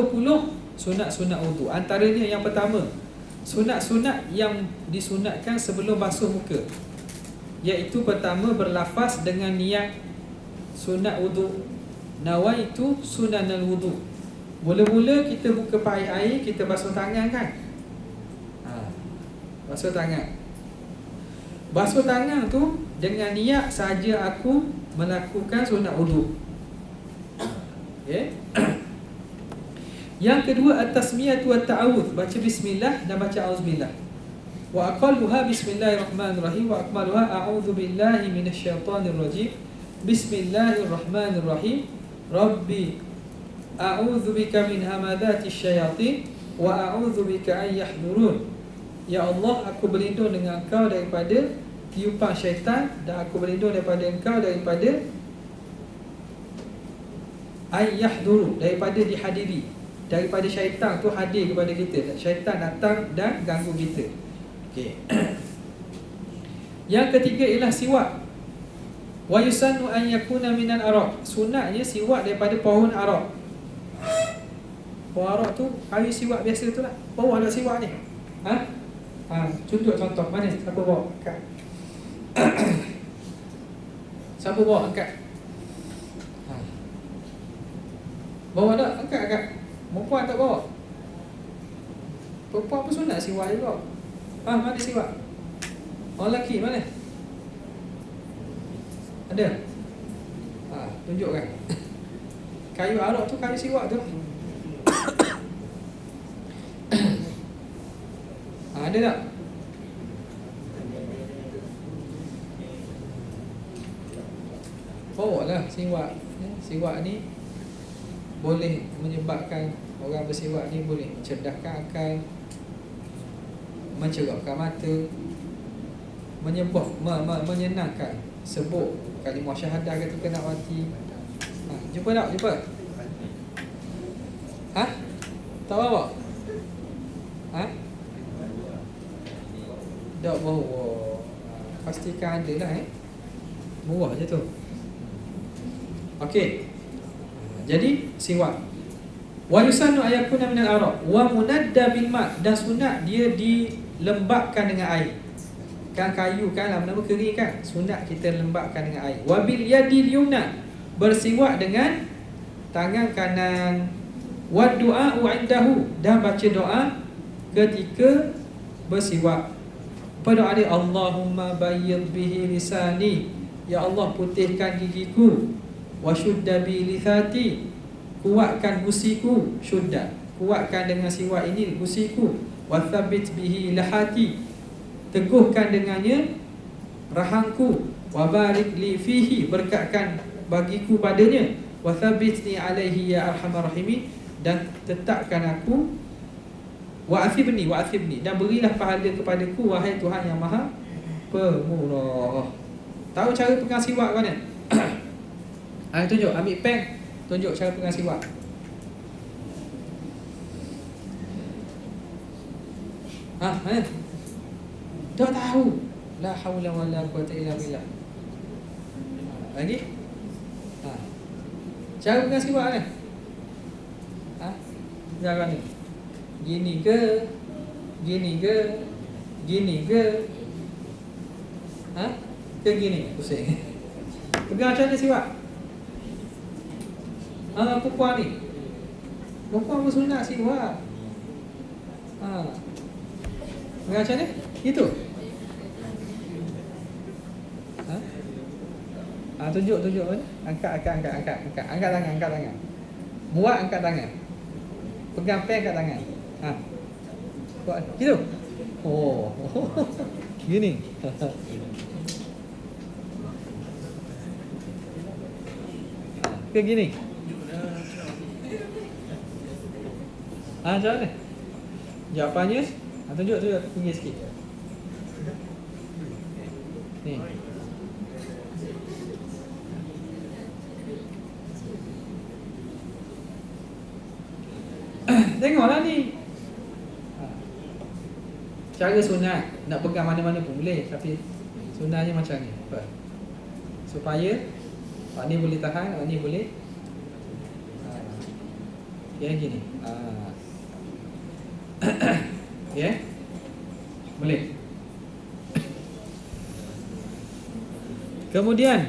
sunat wudu. Antaranya yang pertama, sunat yang disunatkan sebelum basuh muka, iaitu pertama berlafaz dengan niat sunat wudu. Nawaitu sunanal wudu. Mula-mula kita buka pakai air, kita basuh tangan kan? Basuh tangan. Basuh tangan tu dengan niat saja aku melakukan sunat wudu. Okay? Yang kedua, at-tasmiyatu wa ta'awudz, baca bismillah dan baca auzubillah. Wa aqalluha bismillahirrahmanirrahim wa akmaluha a'udzu billahi minasyaitonir rajim. Bismillahirrahmanirrahim. Rabbi a'udzu bika min hamadatis syayatin wa a'udzu bika an yahdurun. Ya Allah, aku berlindung dengan Engkau daripada tiupan syaitan, dan aku berlindung daripada Engkau daripada an yahdurun, daripada dihadiri, daripada syaitan tu hadir kepada kita. Syaitan datang dan ganggu kita. Okey. Yang ketiga ialah siwak. Wa yusannu an yakuna minal araq. Sunatnya siwak daripada pohon araq. Pohon araq tu kayu siwak biasa tu lah. Oh, ada siwak ni. Contoh mana? Siapa bawa? Angkat. Siapa bawa? Angkat. Bawa tak? Angkat. Perempuan tak bawa? Perempuan pun sunat siwak juga. Mana siwak? Orang lelaki mana? Ada? Tunjukkan. Kayu araq tu kayu siwak tu. Ada tak? Bawa lah siwak. Siwak ni boleh menyebabkan orang bersiwak ni boleh mencerdaskan akal, mencerahkan mata, menyenangkan sebut kalimah syahadah kata kena mati. Jumpa tak? Jumpa? Tahu apa? Tak bawa. Pastikan ada lah Murah je tu. Okey. Jadi siwak. Wa yusannu ayakuna minal araq wa munadda bil ma', dan sunat dia dilembabkan dengan air. Kan kayu kan lama-lama kering kan, sunat kita lembabkan dengan air. Wa bil yadil yumna, bersiwak dengan tangan kanan. Wa du'a'u 'indahu, dan baca doa ketika bersiwak. Apa doa dia? Allahumma bayyid bihi lisani, ya Allah putihkan gigiku. Wa syudda bi lithati, kuatkan gusiku. Syudda, kuatkan dengan siwak ini gusiku. Wa thabbit bihi lahati, teguhkan dengannya rahangku. Wa barik li fihi, berkatkan bagiku padanya. Wa thabbitni alaihi ya arhamar rahimin, dan tetapkan aku. Wa athibni, dan berilah pahala kepadaku wahai Tuhan yang Maha Pemurah. Tahu cara pegang siwak mana? Tunjuk, ambil pen, tunjuk cara pegang siwak. Mana? Tak tahu. La haula wala quwwata illa billah. Lagi? Cara pegang siwak kan? Cara ni. Gini ke? Gini ke? Gini ke? Ke gini? Pusing. Pegang macam mana siwak? Perempuan ni. Perempuan pun sunat siwak. Pegang macam mana? Itu. Tunjuk. Angkat tangan. Buat angkat tangan. Pegang pen kat tangan. Buat gitu. Gini. Ke gini. Macam mana? Jawapannya tunjuk tinggi sikit. Ni. Tengoklah ni. Cara sunat, nak pegang mana-mana pun boleh, tapi sunatnya macam ni. Supaya Pak ni boleh tahan, Pak ni boleh. Yang gini. Boleh. Kemudian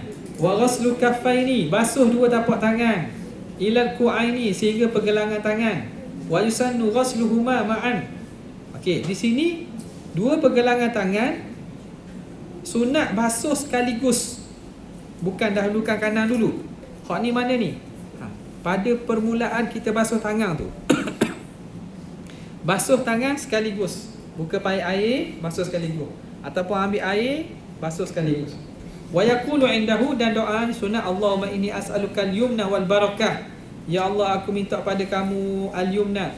wa ghaslu kaffaini, basuh dua tapak tangan. Ilal ku'aini, sehingga pergelangan tangan. Wa yusannu ghasluhuma ma'an. Okey, di sini dua pergelangan tangan sunat basuh sekaligus. Bukan dahulukan kanan dulu. Hak ni mana ni? Pada permulaan kita basuh tangan tu. Basuh tangan sekaligus. Buka pakai air, basuh sekaligus. Ataupun ambil air, basuh sekaligus. Wa yaqulu indahu, dan doa sunat Allahumma inni as'aluka al-yumna wal barakah. Ya Allah, aku minta pada kamu al-yumna,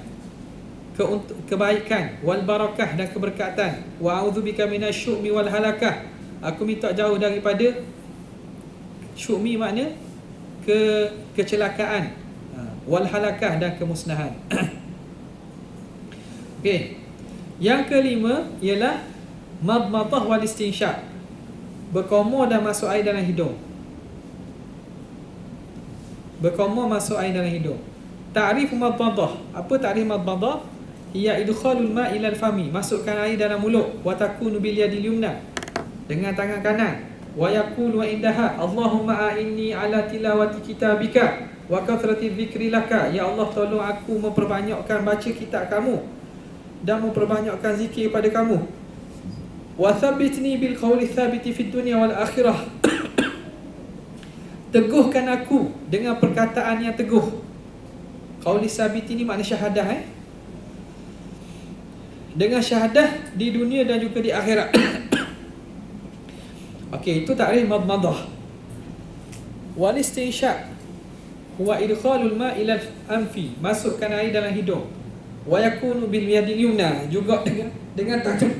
kebaikan, wal barakah, dan keberkatan. Wa a'udzubika minasyu'mi wal halakah. Aku minta jauh daripada syu'mi, makna kecelakaan, wal halakah, dan kemusnahan. Okey. Yang kelima ialah madmadah wal istinsyaq, berkomor dan masuk air dalam hidung. Berkomor, masuk air dalam hidung. Ta'rif madmadah. Apa ta'rif madmadah? Ia idkhalul ma' ila al-fami, masukkan air dalam mulut. Wa takunu bil yadil yumna, dengan tangan kanan. Wa yaqulu wa indaha Allahumma a'inni ala tilawati kitabika wa kathrati dzikri laka. Ya Allah, tolong aku memperbanyakkan baca kitab kamu dan memperbanyakkan zikir pada kamu. Wa thabbitni bil qawli thabiti fid dunya wal akhirah. Teguhkan aku dengan perkataan yang teguh. Qauli sabit ini makna syahadah. Dengan syahadah di dunia dan juga di akhirat. Okey, itu takrif madmadah. Wal istinsyaq huwa idkhalul ma' ila anfi, masukkan air dalam hidung. Wa yakunu bil yadil yumna, juga dengan tangan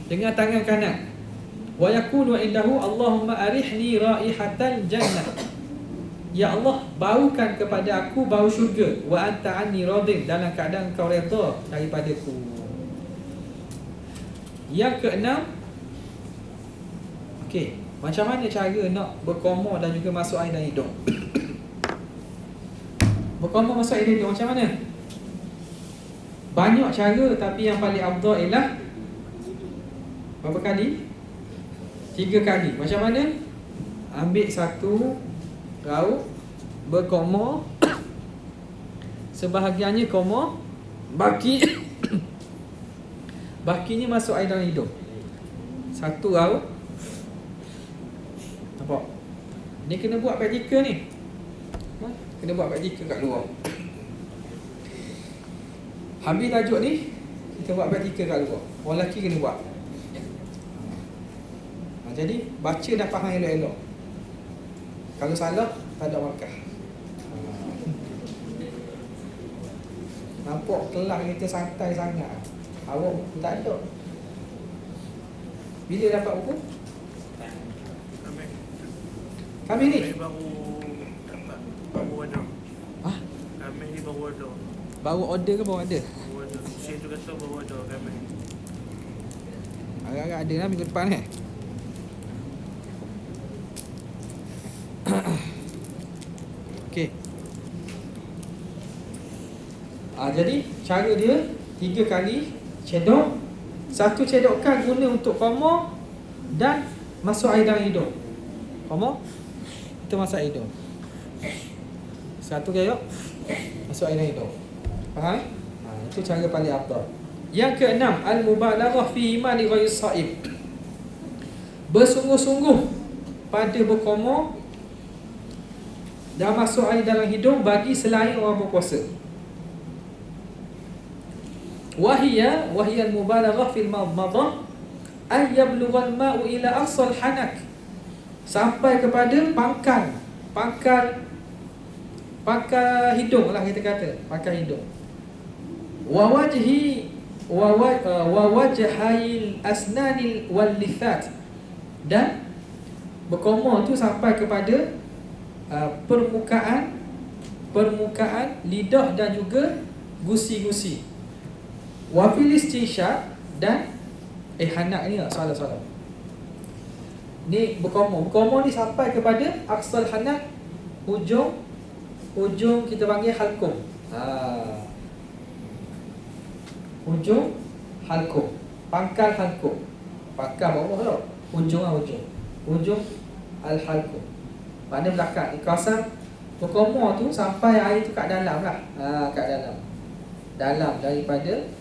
dengan tangan kanan. Wa yaqulu indahu Allahumma arihni raihatal jannah. Ya Allah, baukan kepada aku bau syurga. Wa anta anni radin, dalam keadaan kau redha daripadaku. Yang keenam, okey, macam mana cara nak berkomor dan juga masuk air dalam hidung? Berkomor masuk air dalam hidung macam mana? Banyak cara, tapi yang paling afdal ialah berapa kali? 3 kali. Macam mana? Ambil satu raup, berkomor, sebahagiannya komor, bakinya masuk air dalam hidung. Satu raup. Nampak? Ni kena buat praktikal ni. Kena buat praktikal kat luar. Habis tajuk ni, kita buat praktikal kat luar. Orang lelaki kena buat. Jadi baca dah faham elok-elok. Kalau salah, tak ada markah. Nampak kelas kita santai sangat. Awak tak ada. Bila dapat buku? Kami ni? Baru dapat. Baru ada. Hah? Kami ni baru ada. Baru order ke baru ada? Baru ada. Saya tu kata baru ada kami. Agak-agak ada lah minggu depan eh. Okey. Jadi cara dia 3 kali cedok. Satu cedokan guna untuk komor dan masuk air dalam hidung. Komor, kita masuk air hidung. Satu cedok, masuk air dalam hidung. Faham? Itu cara paling afdal. Yang keenam, al-mubalaghah fi imani ghayr shaib. Bersungguh-sungguh pada berkomor dan masuk air dalam hidung bagi selain orang berpuasa. Wahia al-mubalaghah fil madmadah ay yablugha al-ma'u ila aqsal hanak, sampai kepada pangkal hidung lah kita kata, pangkal hidung. Wa wajhail asnanil wal lithat, dan berkomor tu sampai kepada permukaan lidah dan juga gusi-gusi. Wa fil istinshaq, dan hanak ni salah. Ni berkomor ni sampai kepada aqsal hanak, hujung kita panggil halqum. Hujung halqum, pangkal halqum. Pangkal bawah tau. Hujung al-halqum. Mana belakang ni kawasan berkomor tu sampai air tu kat dalam lah. Kat dalam. Dalam daripada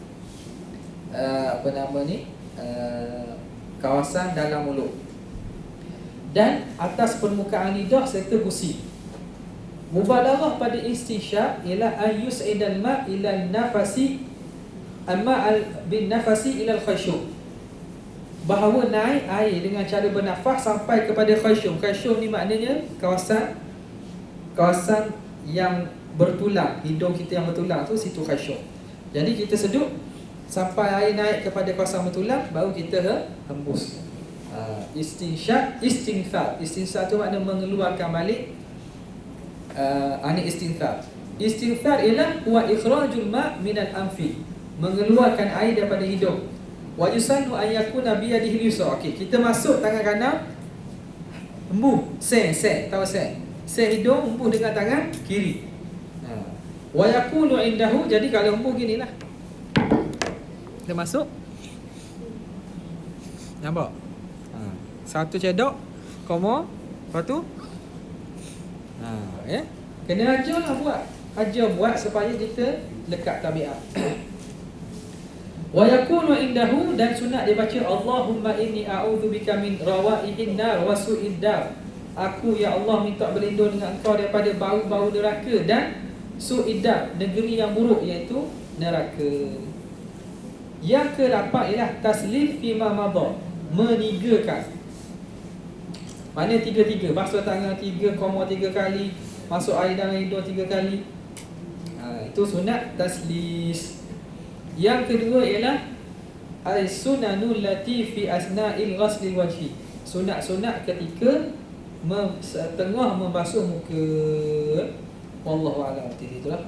kawasan dalam mulut dan atas permukaan lidah serta gusi. Mubalaghah pada istinsyaq ialah ayus'idal ma' ila nafasi bin nafasi ila al-khayshum, bahawa naik air dengan cara bernafas sampai kepada khayshum. Khayshum ni maknanya kawasan yang bertulang, hidung kita yang bertulang tu, situ khayshum. Jadi kita sedut sampai air naik kepada kawasan bertulang, baru kita hembus. Istinsyaq, istinthar tu makna mengeluarkan balik. Istinthar ialah huwa ikhrajul ma' minal anfi, mengeluarkan air daripada hidung. Wa yusannu an yakuna bi yadihi yusra. Okey, kita masuk tangan kanan, hembus, tahu se hidung, hembus dengan tangan kiri. Wa yakunu indahu, jadi kalau hembus ginilah. Kita masuk. Nampak? Satu cedok, komor, lepas tu kena ajarlah buat. Ajar buat supaya kita lekat tabiat. Wa yakunu indahu, dan sunat dia baca Allahumma inni a'udzubika min rawaihin nar wa su'id dar. Aku ya Allah minta berlindung dengan Engkau daripada bau-bau neraka dan su'id dar, negeri yang buruk, iaitu neraka. Yang keempat ialah taslif fima madha, menigakan. Mana 3-3, basuh tangan 3,3 kali, masuk air dalam hidung 3 kali. Itu sunat taslis. Yang kedua ialah as-sunanul lati fi asna'il ghaslil wajhi, sunat-sunat ketika tengah membasuh muka. Wallahu a'lam. Itulah